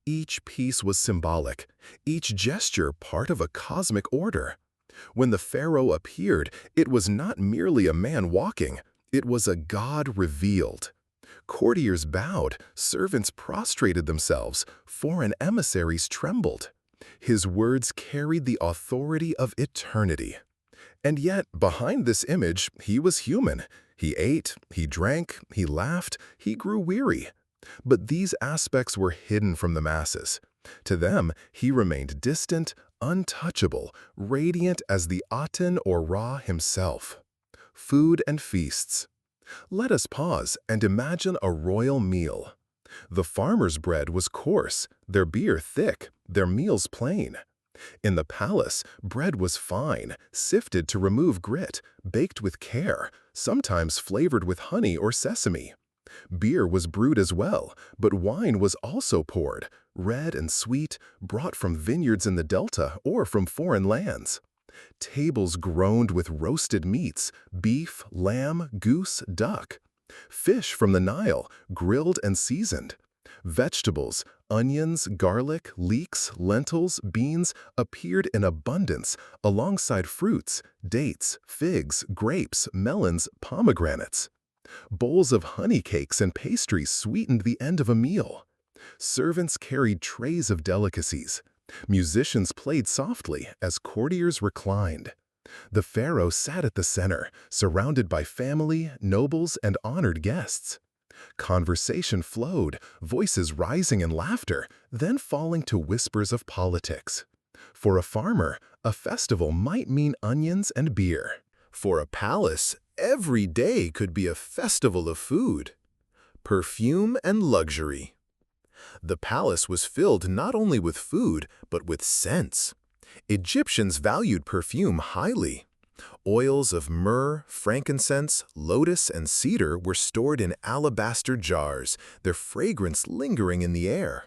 Each piece was symbolic, each gesture part of a cosmic order. When the pharaoh appeared, it was not merely a man walking, it was a god revealed. Courtiers bowed, servants prostrated themselves, foreign emissaries trembled. His words carried the authority of eternity. And yet, behind this image, he was human. He ate, he drank, he laughed, he grew weary. But these aspects were hidden from the masses. To them, he remained distant, untouchable, radiant as the Aten or Ra himself. Food and feasts. Let us pause and imagine a royal meal. The farmer's bread was coarse, their beer thick, their meals plain. In the palace, bread was fine, sifted to remove grit, baked with care, sometimes flavored with honey or sesame. Beer was brewed as well, but wine was also poured, red and sweet, brought from vineyards in the delta or from foreign lands. Tables groaned with roasted meats, beef, lamb, goose, duck. Fish from the Nile, grilled and seasoned. Vegetables, onions, garlic, leeks, lentils, beans appeared in abundance alongside fruits, dates, figs, grapes, melons, pomegranates. Bowls of honey cakes and pastries sweetened the end of a meal. Servants carried trays of delicacies. Musicians played softly as courtiers reclined. The pharaoh sat at the center, surrounded by family, nobles, and honored guests. Conversation flowed, voices rising in laughter, then falling to whispers of politics. For a farmer, a festival might mean onions and beer. For a palace, every day could be a festival of food, perfume, and luxury. The palace was filled not only with food, but with scents. Egyptians valued perfume highly. Oils of myrrh, frankincense, lotus, and cedar were stored in alabaster jars, their fragrance lingering in the air.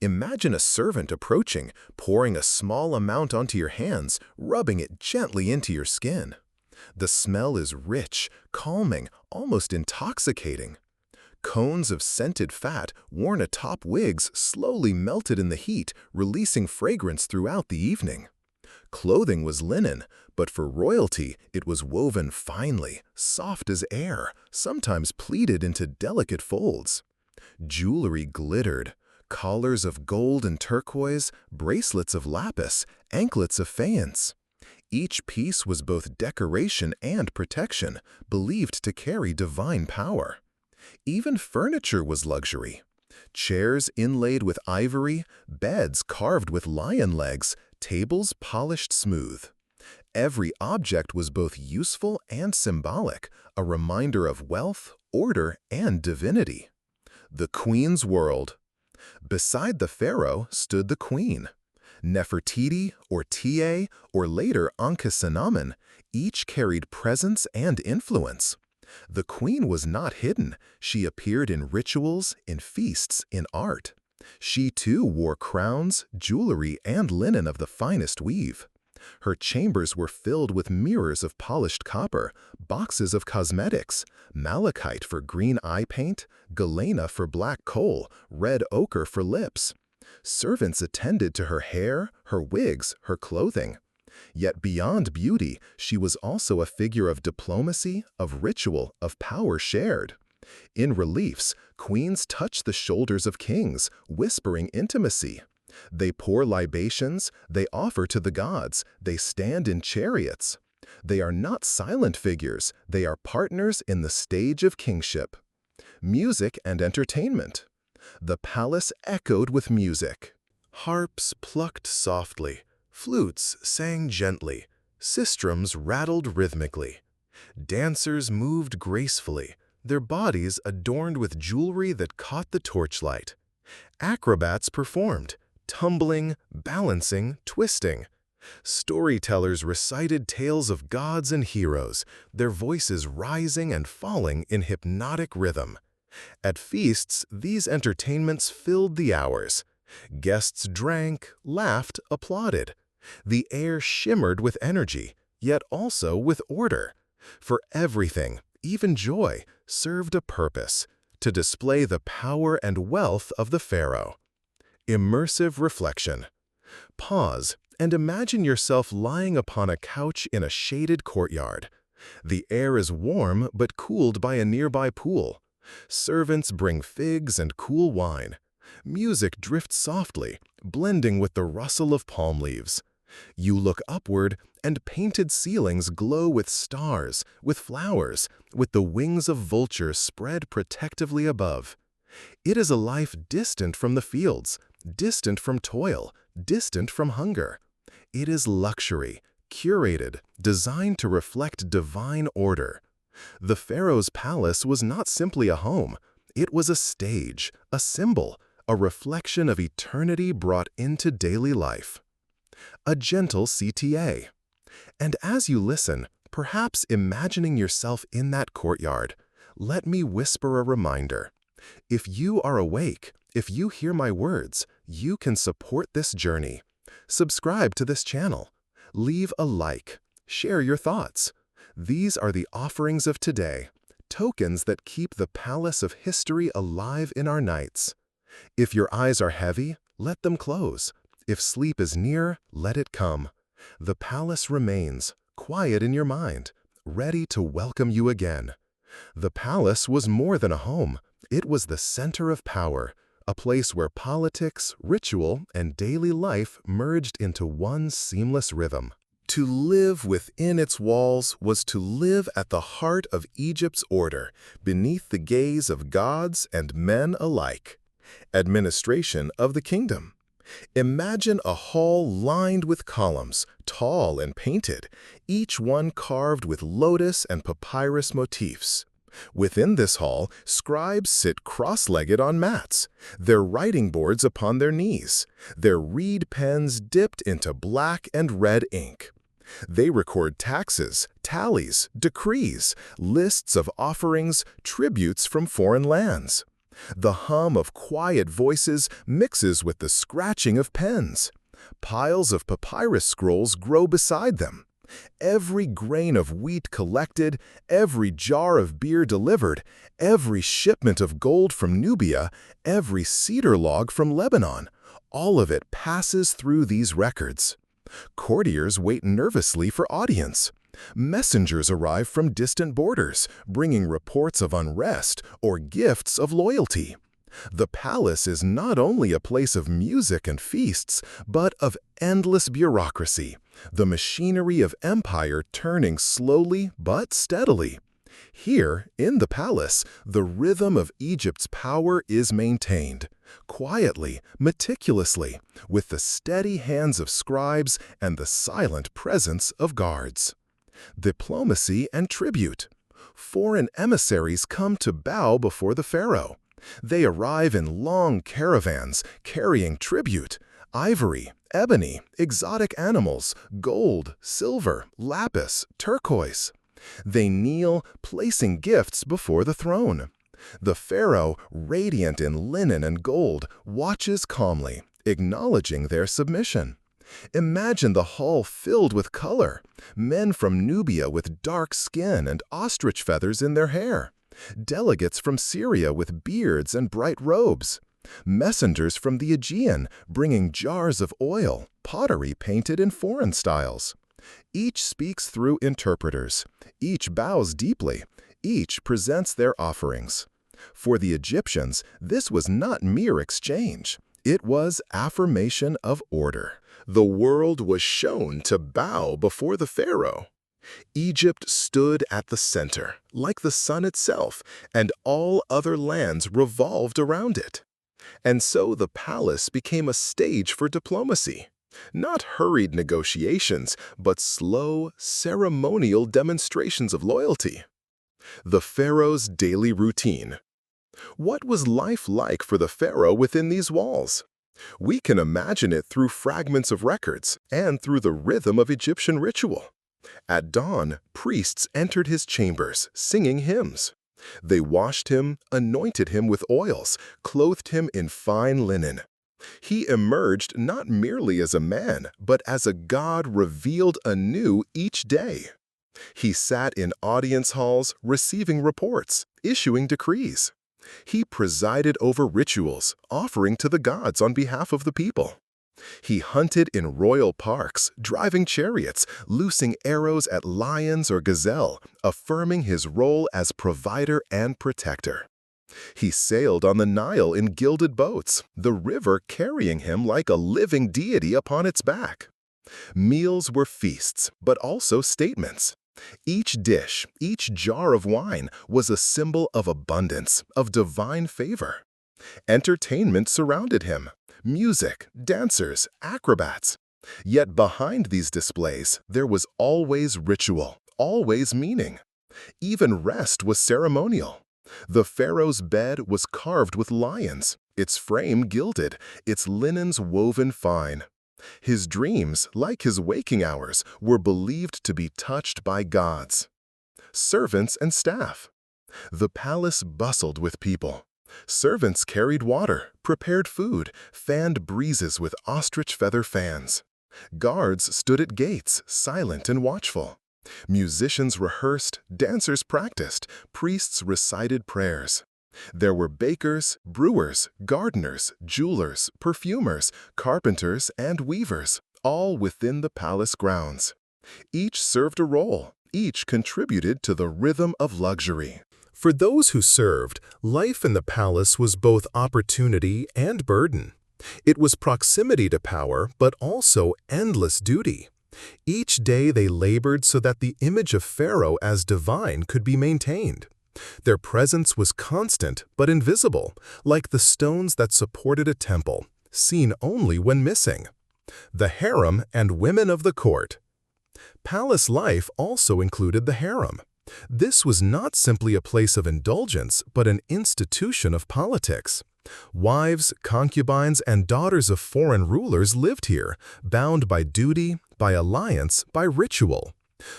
Imagine a servant approaching, pouring a small amount onto your hands, rubbing it gently into your skin. The smell is rich, calming, almost intoxicating. Cones of scented fat worn atop wigs slowly melted in the heat, releasing fragrance throughout the evening. Clothing was linen, but for royalty it was woven finely, soft as air, sometimes pleated into delicate folds. Jewelry glittered. Collars of gold and turquoise, bracelets of lapis, anklets of faience. Each piece was both decoration and protection, believed to carry divine power. Even furniture was luxury. Chairs inlaid with ivory, beds carved with lion legs, tables polished smooth. Every object was both useful and symbolic, a reminder of wealth, order, and divinity. The queen's world. Beside the pharaoh stood the queen. Nefertiti, or Ta, or later Ankhesenamen, each carried presence and influence. The queen was not hidden. She appeared in rituals, in feasts, in art. She too wore crowns, jewelry, and linen of the finest weave. Her chambers were filled with mirrors of polished copper, boxes of cosmetics, malachite for green eye paint, galena for black coal, red ochre for lips. Servants attended to her hair, her wigs, her clothing. Yet beyond beauty, she was also a figure of diplomacy, of ritual, of power shared. In reliefs, queens touch the shoulders of kings, whispering intimacy. They pour libations, they offer to the gods, they stand in chariots. They are not silent figures, they are partners in the stage of kingship. Music and entertainment. The palace echoed with music. Harps plucked softly, flutes sang gently, sistrums rattled rhythmically. Dancers moved gracefully, their bodies adorned with jewelry that caught the torchlight. Acrobats performed, tumbling, balancing, twisting. Storytellers recited tales of gods and heroes, their voices rising and falling in hypnotic rhythm. At feasts, these entertainments filled the hours. Guests drank, laughed, applauded. The air shimmered with energy, yet also with order. For everything, even joy, served a purpose, to display the power and wealth of the pharaoh. Immersive reflection. Pause and imagine yourself lying upon a couch in a shaded courtyard. The air is warm but cooled by a nearby pool. Servants bring figs and cool wine. Music drifts softly, blending with the rustle of palm leaves. You look upward, and painted ceilings glow with stars, with flowers, with the wings of vultures spread protectively above. It is a life distant from the fields, distant from toil, distant from hunger. It is luxury, curated, designed to reflect divine order. The pharaoh's palace was not simply a home. It was a stage, a symbol, a reflection of eternity brought into daily life. A gentle CTA. And as you listen, perhaps imagining yourself in that courtyard, let me whisper a reminder. If you are awake, if you hear my words, you can support this journey. Subscribe to this channel. Leave a like. Share your thoughts. These are the offerings of today, tokens that keep the palace of history alive in our nights. If your eyes are heavy, let them close. If sleep is near, let it come. The palace remains, quiet in your mind, ready to welcome you again. The palace was more than a home. It was the center of power, a place where politics, ritual, and daily life merged into one seamless rhythm. To live within its walls was to live at the heart of Egypt's order, beneath the gaze of gods and men alike. Administration of the kingdom. Imagine a hall lined with columns, tall and painted, each one carved with lotus and papyrus motifs. Within this hall, scribes sit cross-legged on mats, their writing boards upon their knees, their reed pens dipped into black and red ink. They record taxes, tallies, decrees, lists of offerings, tributes from foreign lands. The hum of quiet voices mixes with the scratching of pens. Piles of papyrus scrolls grow beside them. Every grain of wheat collected, every jar of beer delivered, every shipment of gold from Nubia, every cedar log from Lebanon, all of it passes through these records. Courtiers wait nervously for audience. Messengers arrive from distant borders, bringing reports of unrest or gifts of loyalty. The palace is not only a place of music and feasts, but of endless bureaucracy, the machinery of empire turning slowly but steadily. Here, in the palace, the rhythm of Egypt's power is maintained, quietly, meticulously, with the steady hands of scribes and the silent presence of guards. Diplomacy and tribute. Foreign emissaries come to bow before the pharaoh. They arrive in long caravans carrying tribute, ivory, ebony, exotic animals, gold, silver, lapis, turquoise. They kneel, placing gifts before the throne. The pharaoh, radiant in linen and gold, watches calmly, acknowledging their submission. Imagine the hall filled with color, men from Nubia with dark skin and ostrich feathers in their hair, delegates from Syria with beards and bright robes, messengers from the Aegean bringing jars of oil, pottery painted in foreign styles. Each speaks through interpreters, each bows deeply, each presents their offerings. For the Egyptians, this was not mere exchange. It was affirmation of order. The world was shown to bow before the pharaoh. Egypt stood at the center, like the sun itself, and all other lands revolved around it. And so the palace became a stage for diplomacy. Not hurried negotiations, but slow, ceremonial demonstrations of loyalty. The pharaoh's daily routine. What was life like for the pharaoh within these walls? We can imagine it through fragments of records and through the rhythm of Egyptian ritual. At dawn, priests entered his chambers, singing hymns. They washed him, anointed him with oils, clothed him in fine linen. He emerged not merely as a man, but as a god revealed anew each day. He sat in audience halls, receiving reports, issuing decrees. He presided over rituals, offering to the gods on behalf of the people. He hunted in royal parks, driving chariots, loosing arrows at lions or gazelle, affirming his role as provider and protector. He sailed on the Nile in gilded boats, the river carrying him like a living deity upon its back. Meals were feasts, but also statements. Each dish, each jar of wine was a symbol of abundance, of divine favor. Entertainment surrounded him. Music, dancers, acrobats. Yet behind these displays, there was always ritual, always meaning. Even rest was ceremonial. The pharaoh's bed was carved with lions, its frame gilded, its linens woven fine. His dreams, like his waking hours, were believed to be touched by gods. Servants and staff. The palace bustled with people. Servants carried water, prepared food, fanned breezes with ostrich feather fans. Guards stood at gates, silent and watchful. Musicians rehearsed, dancers practiced, priests recited prayers. There were bakers, brewers, gardeners, jewelers, perfumers, carpenters, and weavers, all within the palace grounds. Each served a role, each contributed to the rhythm of luxury. For those who served, life in the palace was both opportunity and burden. It was proximity to power, but also endless duty. Each day they labored so that the image of Pharaoh as divine could be maintained. Their presence was constant but invisible, like the stones that supported a temple, seen only when missing. The harem and women of the court. Palace life also included the harem. This was not simply a place of indulgence, but an institution of politics. Wives, concubines, and daughters of foreign rulers lived here, bound by duty, by alliance, by ritual.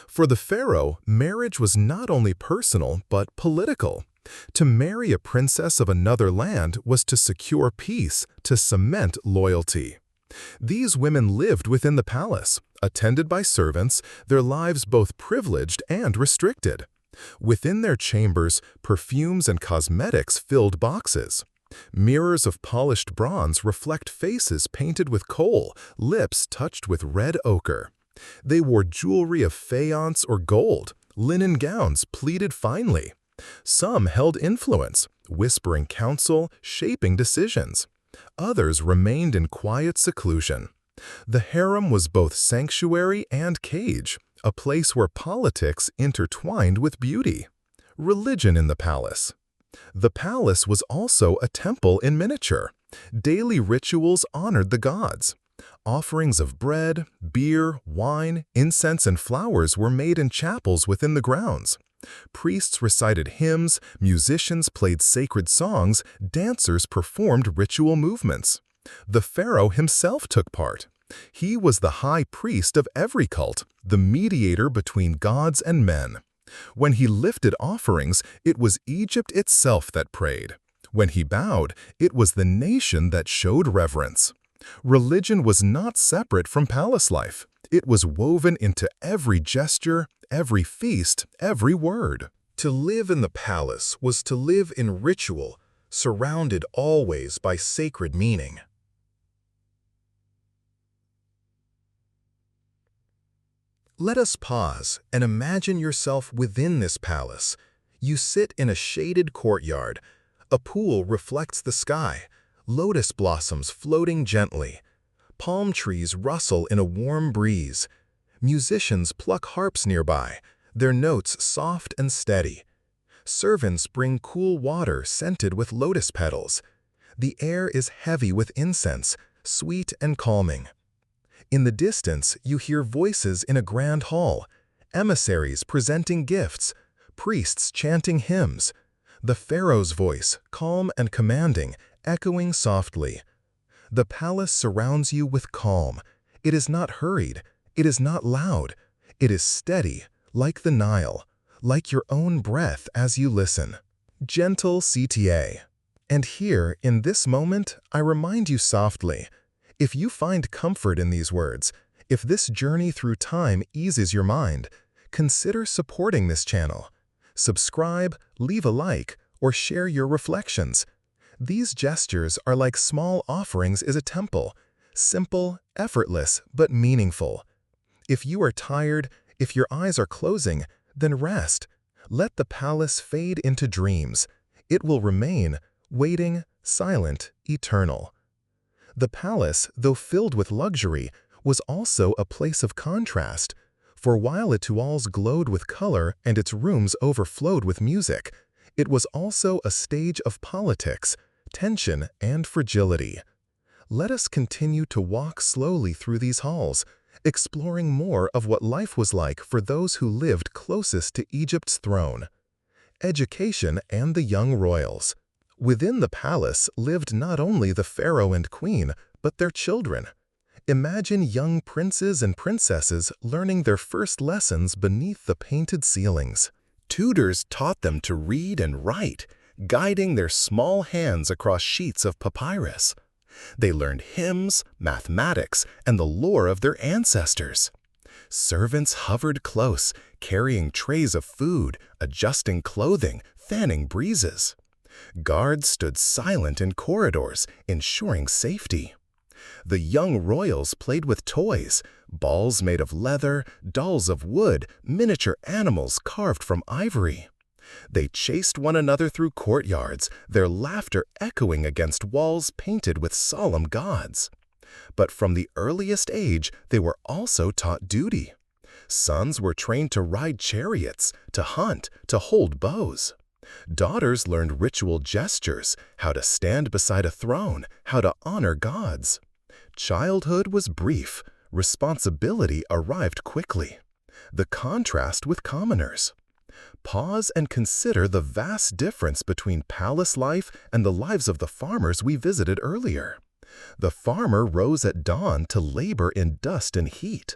For the pharaoh, marriage was not only personal, but political. To marry a princess of another land was to secure peace, to cement loyalty. These women lived within the palace, attended by servants, their lives both privileged and restricted. Within their chambers, perfumes and cosmetics filled boxes. Mirrors of polished bronze reflect faces painted with kohl, lips touched with red ochre. They wore jewelry of faience or gold, linen gowns pleated finely. Some held influence, whispering counsel, shaping decisions. Others remained in quiet seclusion. The harem was both sanctuary and cage, a place where politics intertwined with beauty. Religion in the palace. The palace was also a temple in miniature. Daily rituals honored the gods. Offerings of bread, beer, wine, incense, and flowers were made in chapels within the grounds. Priests recited hymns, musicians played sacred songs, dancers performed ritual movements. The pharaoh himself took part. He was the high priest of every cult, the mediator between gods and men. When he lifted offerings, it was Egypt itself that prayed. When he bowed, it was the nation that showed reverence. Religion was not separate from palace life. It was woven into every gesture, every feast, every word. To live in the palace was to live in ritual, surrounded always by sacred meaning. Let us pause and imagine yourself within this palace. You sit in a shaded courtyard. A pool reflects the sky, lotus blossoms floating gently. Palm trees rustle in a warm breeze. Musicians pluck harps nearby, their notes soft and steady. Servants bring cool water scented with lotus petals. The air is heavy with incense, sweet and calming. In the distance, you hear voices in a grand hall, emissaries presenting gifts, priests chanting hymns. The pharaoh's voice, calm and commanding, echoing softly. The palace surrounds you with calm. It is not hurried. It is not loud. It is steady, like the Nile, like your own breath as you listen. Gentle CTA. And here, in this moment, I remind you softly, if you find comfort in these words, if this journey through time eases your mind, consider supporting this channel. Subscribe, leave a like, or share your reflections. These gestures are like small offerings in a temple, simple, effortless, but meaningful. If you are tired, if your eyes are closing, then rest. Let the palace fade into dreams. It will remain, waiting, silent, eternal. The palace, though filled with luxury, was also a place of contrast, for while its walls glowed with color and its rooms overflowed with music, it was also a stage of politics, tension, and fragility. Let us continue to walk slowly through these halls, exploring more of what life was like for those who lived closest to Egypt's throne. Education and the young royals. Within the palace lived not only the pharaoh and queen, but their children. Imagine young princes and princesses learning their first lessons beneath the painted ceilings. Tutors taught them to read and write, guiding their small hands across sheets of papyrus. They learned hymns, mathematics, and the lore of their ancestors. Servants hovered close, carrying trays of food, adjusting clothing, fanning breezes. Guards stood silent in corridors, ensuring safety. The young royals played with toys, balls made of leather, dolls of wood, miniature animals carved from ivory. They chased one another through courtyards, their laughter echoing against walls painted with solemn gods. But from the earliest age, they were also taught duty. Sons were trained to ride chariots, to hunt, to hold bows. Daughters learned ritual gestures, how to stand beside a throne, how to honor gods. Childhood was brief, responsibility arrived quickly. The contrast with commoners. Pause and consider the vast difference between palace life and the lives of the farmers we visited earlier. The farmer rose at dawn to labor in dust and heat.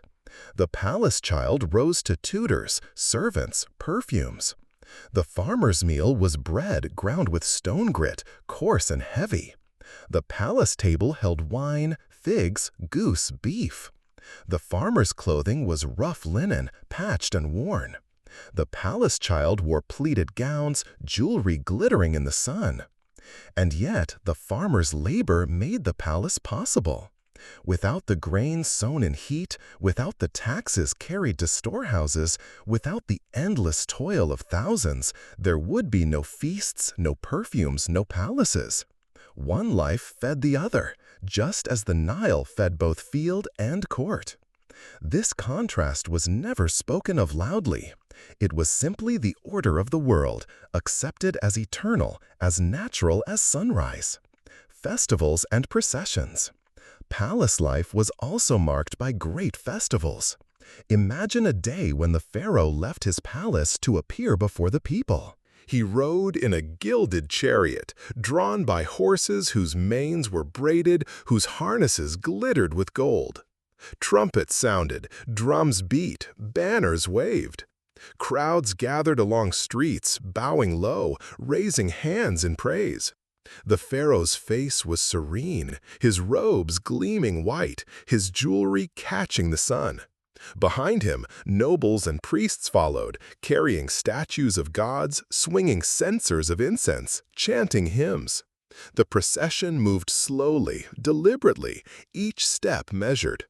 The palace child rose to tutors, servants, perfumes. The farmer's meal was bread ground with stone grit, coarse and heavy. The palace table held wine, figs, goose, beef. The farmer's clothing was rough linen, patched and worn. The palace child wore pleated gowns, jewelry glittering in the sun. And yet, the farmer's labor made the palace possible. Without the grain sown in heat, without the taxes carried to storehouses, without the endless toil of thousands, there would be no feasts, no perfumes, no palaces. One life fed the other, just as the Nile fed both field and court. This contrast was never spoken of loudly. It was simply the order of the world, accepted as eternal, as natural as sunrise. Festivals and processions. Palace life was also marked by great festivals. Imagine a day when the pharaoh left his palace to appear before the people. He rode in a gilded chariot, drawn by horses whose manes were braided, whose harnesses glittered with gold. Trumpets sounded, drums beat, banners waved. Crowds gathered along streets, bowing low, raising hands in praise. The pharaoh's face was serene, his robes gleaming white, his jewelry catching the sun. Behind him, nobles and priests followed, carrying statues of gods, swinging censers of incense, chanting hymns. The procession moved slowly, deliberately, each step measured.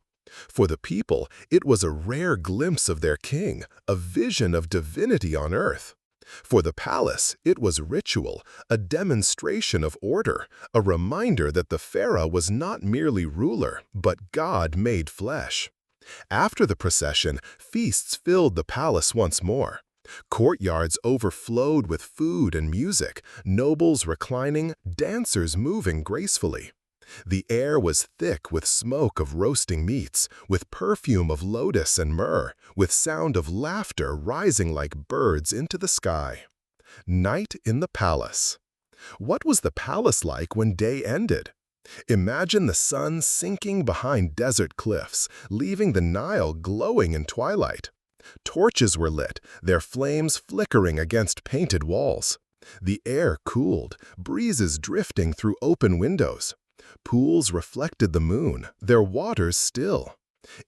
For the people, it was a rare glimpse of their king, a vision of divinity on earth. For the palace, it was ritual, a demonstration of order, a reminder that the pharaoh was not merely ruler, but God made flesh. After the procession, feasts filled the palace once more. Courtyards overflowed with food and music, nobles reclining, dancers moving gracefully. The air was thick with smoke of roasting meats, with perfume of lotus and myrrh, with sound of laughter rising like birds into the sky. Night in the palace. What was the palace like when day ended? Imagine the sun sinking behind desert cliffs, leaving the Nile glowing in twilight. Torches were lit, their flames flickering against painted walls. The air cooled, breezes drifting through open windows. Pools reflected the moon, their waters still.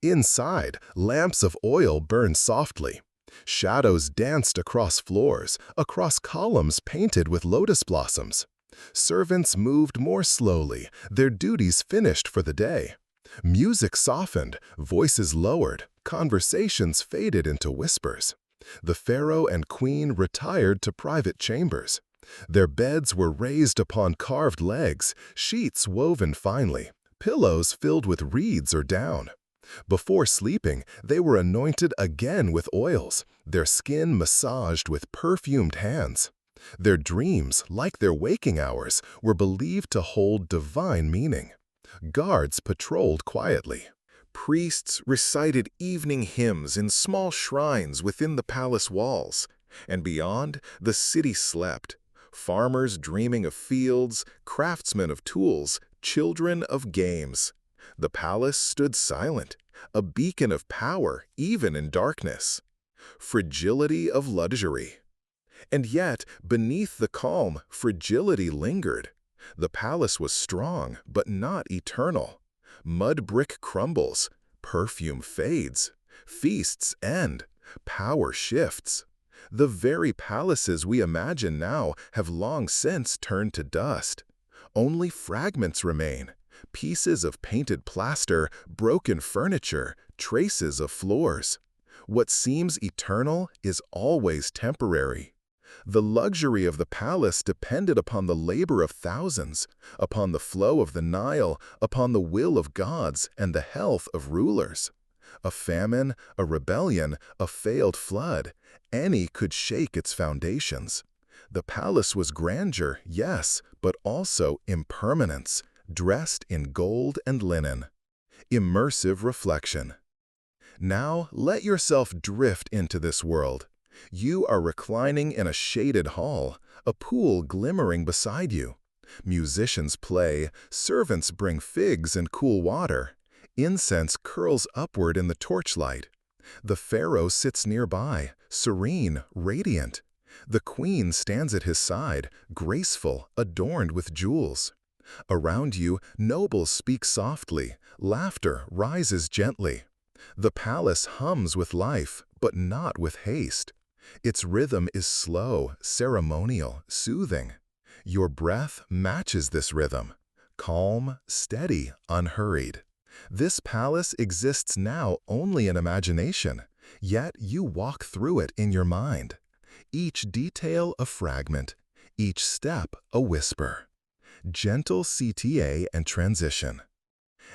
Inside, lamps of oil burned softly. Shadows danced across floors, across columns painted with lotus blossoms. Servants moved more slowly, their duties finished for the day. Music softened, voices lowered, conversations faded into whispers. The pharaoh and queen retired to private chambers. Their beds were raised upon carved legs, sheets woven finely, pillows filled with reeds or down. Before sleeping, they were anointed again with oils, their skin massaged with perfumed hands. Their dreams, like their waking hours, were believed to hold divine meaning. Guards patrolled quietly. Priests recited evening hymns in small shrines within the palace walls, and beyond, the city slept. Farmers dreaming of fields, craftsmen of tools, children of games. The palace stood silent, a beacon of power even in darkness. Fragility of luxury. And yet, beneath the calm, fragility lingered. The palace was strong, but not eternal. Mud brick crumbles, perfume fades, feasts end, power shifts. The very palaces we imagine now have long since turned to dust. Only fragments remain, pieces of painted plaster, broken furniture, traces of floors. What seems eternal is always temporary. The luxury of the palace depended upon the labor of thousands, upon the flow of the Nile, upon the will of gods and the health of rulers. A famine, a rebellion, a failed flood, any could shake its foundations. The palace was grandeur, yes, but also impermanence, dressed in gold and linen. Immersive reflection. Now let yourself drift into this world. You are reclining in a shaded hall, a pool glimmering beside you. Musicians play, servants bring figs and cool water. Incense curls upward in the torchlight. The pharaoh sits nearby, serene, radiant. The queen stands at his side, graceful, adorned with jewels. Around you, nobles speak softly, laughter rises gently. The palace hums with life, but not with haste. Its rhythm is slow, ceremonial, soothing. Your breath matches this rhythm, calm, steady, unhurried. This palace exists now only in imagination, yet you walk through it in your mind. Each detail a fragment, each step a whisper. Gentle CTA and transition.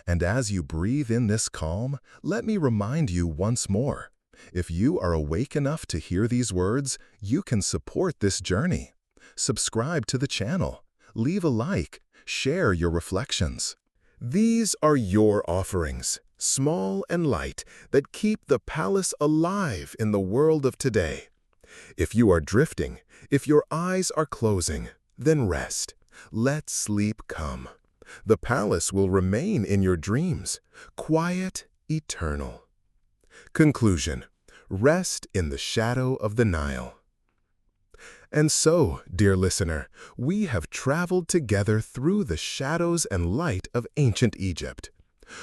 And as you breathe in this calm, let me remind you once more. If you are awake enough to hear these words, you can support this journey. Subscribe to the channel, leave a like, share your reflections. These are your offerings, small and light, that keep the palace alive in the world of today. If you are drifting, if your eyes are closing, then rest. Let sleep come. The palace will remain in your dreams, quiet, eternal. Conclusion. Rest in the shadow of the Nile. And so, dear listener, we have traveled together through the shadows and light of ancient Egypt.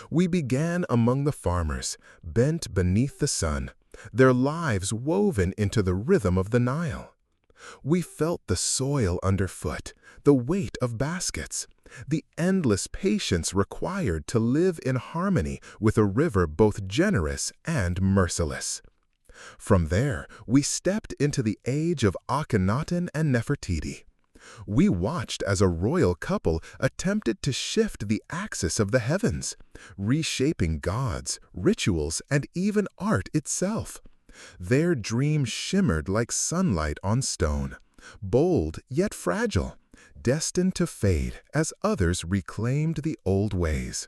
We began among the farmers, bent beneath the sun, their lives woven into the rhythm of the Nile. We felt the soil underfoot, the weight of baskets, the endless patience required to live in harmony with a river both generous and merciless. From there, we stepped into the age of Akhenaten and Nefertiti. We watched as a royal couple attempted to shift the axis of the heavens, reshaping gods, rituals, and even art itself. Their dream shimmered like sunlight on stone, bold yet fragile, destined to fade as others reclaimed the old ways.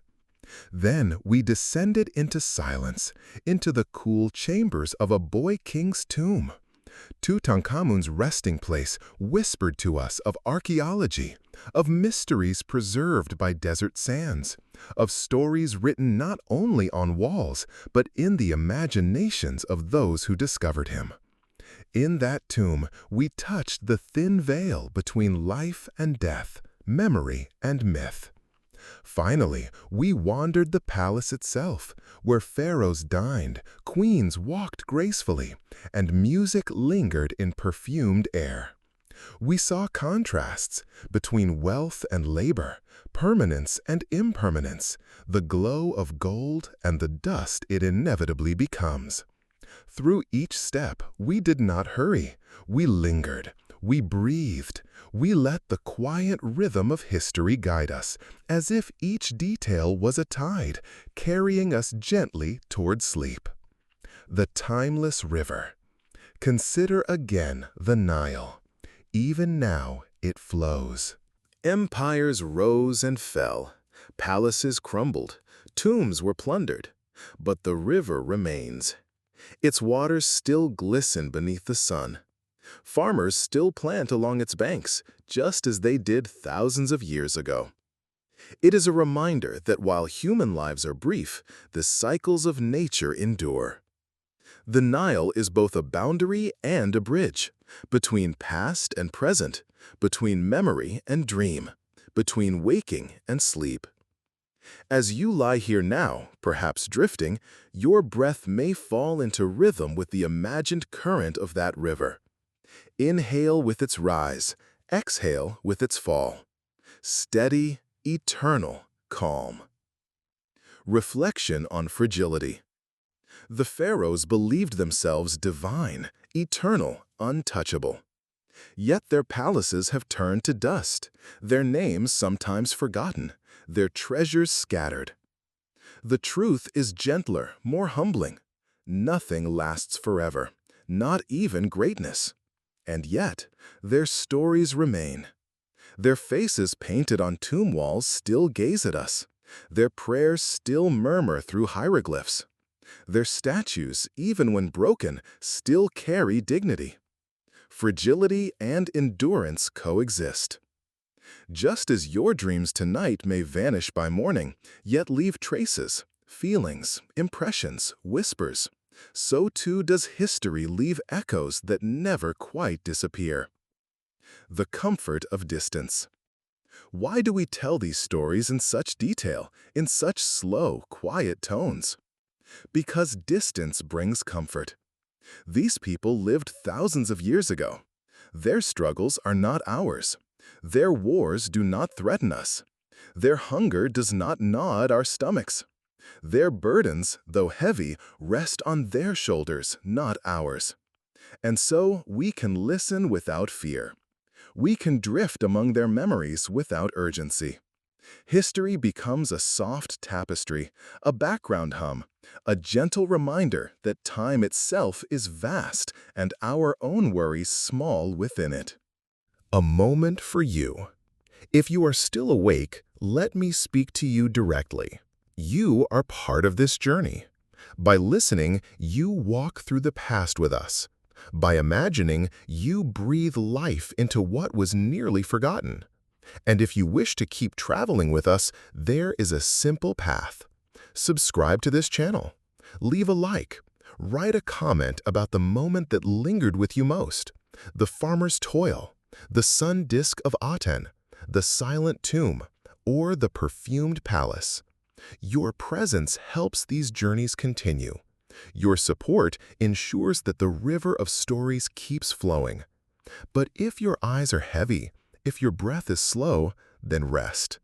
Then we descended into silence, into the cool chambers of a boy king's tomb. Tutankhamun's resting place whispered to us of archaeology, of mysteries preserved by desert sands, of stories written not only on walls, but in the imaginations of those who discovered him. In that tomb, we touched the thin veil between life and death, memory and myth. Finally, we wandered the palace itself, where pharaohs dined, queens walked gracefully, and music lingered in perfumed air. We saw contrasts between wealth and labor, permanence and impermanence, the glow of gold and the dust it inevitably becomes. Through each step, we did not hurry. We lingered. We breathed. We let the quiet rhythm of history guide us, as if each detail was a tide, carrying us gently toward sleep. The timeless river. Consider again the Nile. Even now it flows. Empires rose and fell. Palaces crumbled. Tombs were plundered. But the river remains. Its waters still glisten beneath the sun. Farmers still plant along its banks, just as they did thousands of years ago. It is a reminder that while human lives are brief, the cycles of nature endure. The Nile is both a boundary and a bridge, between past and present, between memory and dream, between waking and sleep. As you lie here now, perhaps drifting, your breath may fall into rhythm with the imagined current of that river. Inhale with its rise, exhale with its fall. Steady, eternal, calm. Reflection on fragility. The pharaohs believed themselves divine, eternal, untouchable. Yet their palaces have turned to dust, their names sometimes forgotten, their treasures scattered. The truth is gentler, more humbling. Nothing lasts forever, not even greatness. And yet, their stories remain. Their faces painted on tomb walls still gaze at us. Their prayers still murmur through hieroglyphs. Their statues, even when broken, still carry dignity. Fragility and endurance coexist. Just as your dreams tonight may vanish by morning, yet leave traces, feelings, impressions, whispers, so too does history leave echoes that never quite disappear. The comfort of distance. Why do we tell these stories in such detail, in such slow, quiet tones? Because distance brings comfort. These people lived thousands of years ago. Their struggles are not ours. Their wars do not threaten us. Their hunger does not gnaw at our stomachs. Their burdens, though heavy, rest on their shoulders, not ours. And so we can listen without fear. We can drift among their memories without urgency. History becomes a soft tapestry, a background hum, a gentle reminder that time itself is vast and our own worries small within it. A moment for you. If you are still awake, let me speak to you directly. You are part of this journey. By listening, you walk through the past with us. By imagining, you breathe life into what was nearly forgotten. And if you wish to keep traveling with us, there is a simple path. Subscribe to this channel. Leave a like. Write a comment about the moment that lingered with you most. The farmer's toil, the sun disk of Aten, the silent tomb, or the perfumed palace. Your presence helps these journeys continue. Your support ensures that the river of stories keeps flowing. But if your eyes are heavy, if your breath is slow, then rest.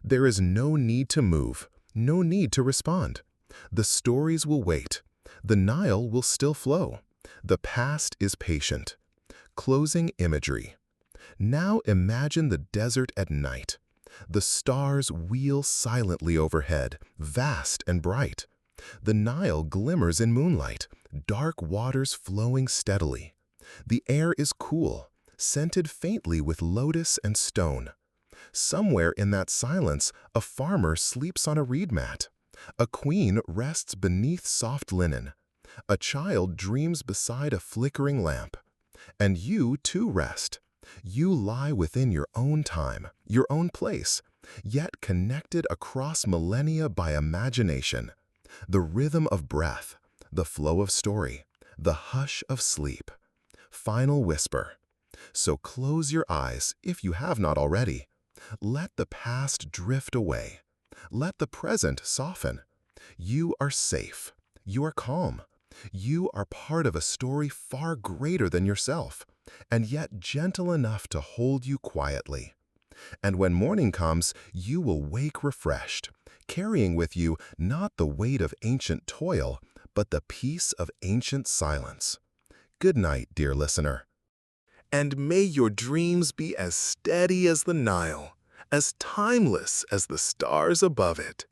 There is no need to move, no need to respond. The stories will wait. The Nile will still flow. The past is patient. Closing imagery. Now imagine the desert at night. The stars wheel silently overhead, vast and bright. The Nile glimmers in moonlight, dark waters flowing steadily. The air is cool, scented faintly with lotus and stone. Somewhere in that silence, a farmer sleeps on a reed mat. A queen rests beneath soft linen. A child dreams beside a flickering lamp. And you too rest. You lie within your own time, your own place, yet connected across millennia by imagination. The rhythm of breath, the flow of story, the hush of sleep. Final whisper. So close your eyes if you have not already. Let the past drift away. Let the present soften. You are safe. You are calm. You are part of a story far greater than yourself, and yet gentle enough to hold you quietly. And when morning comes, you will wake refreshed, carrying with you not the weight of ancient toil, but the peace of ancient silence. Good night, dear listener. And may your dreams be as steady as the Nile, as timeless as the stars above it.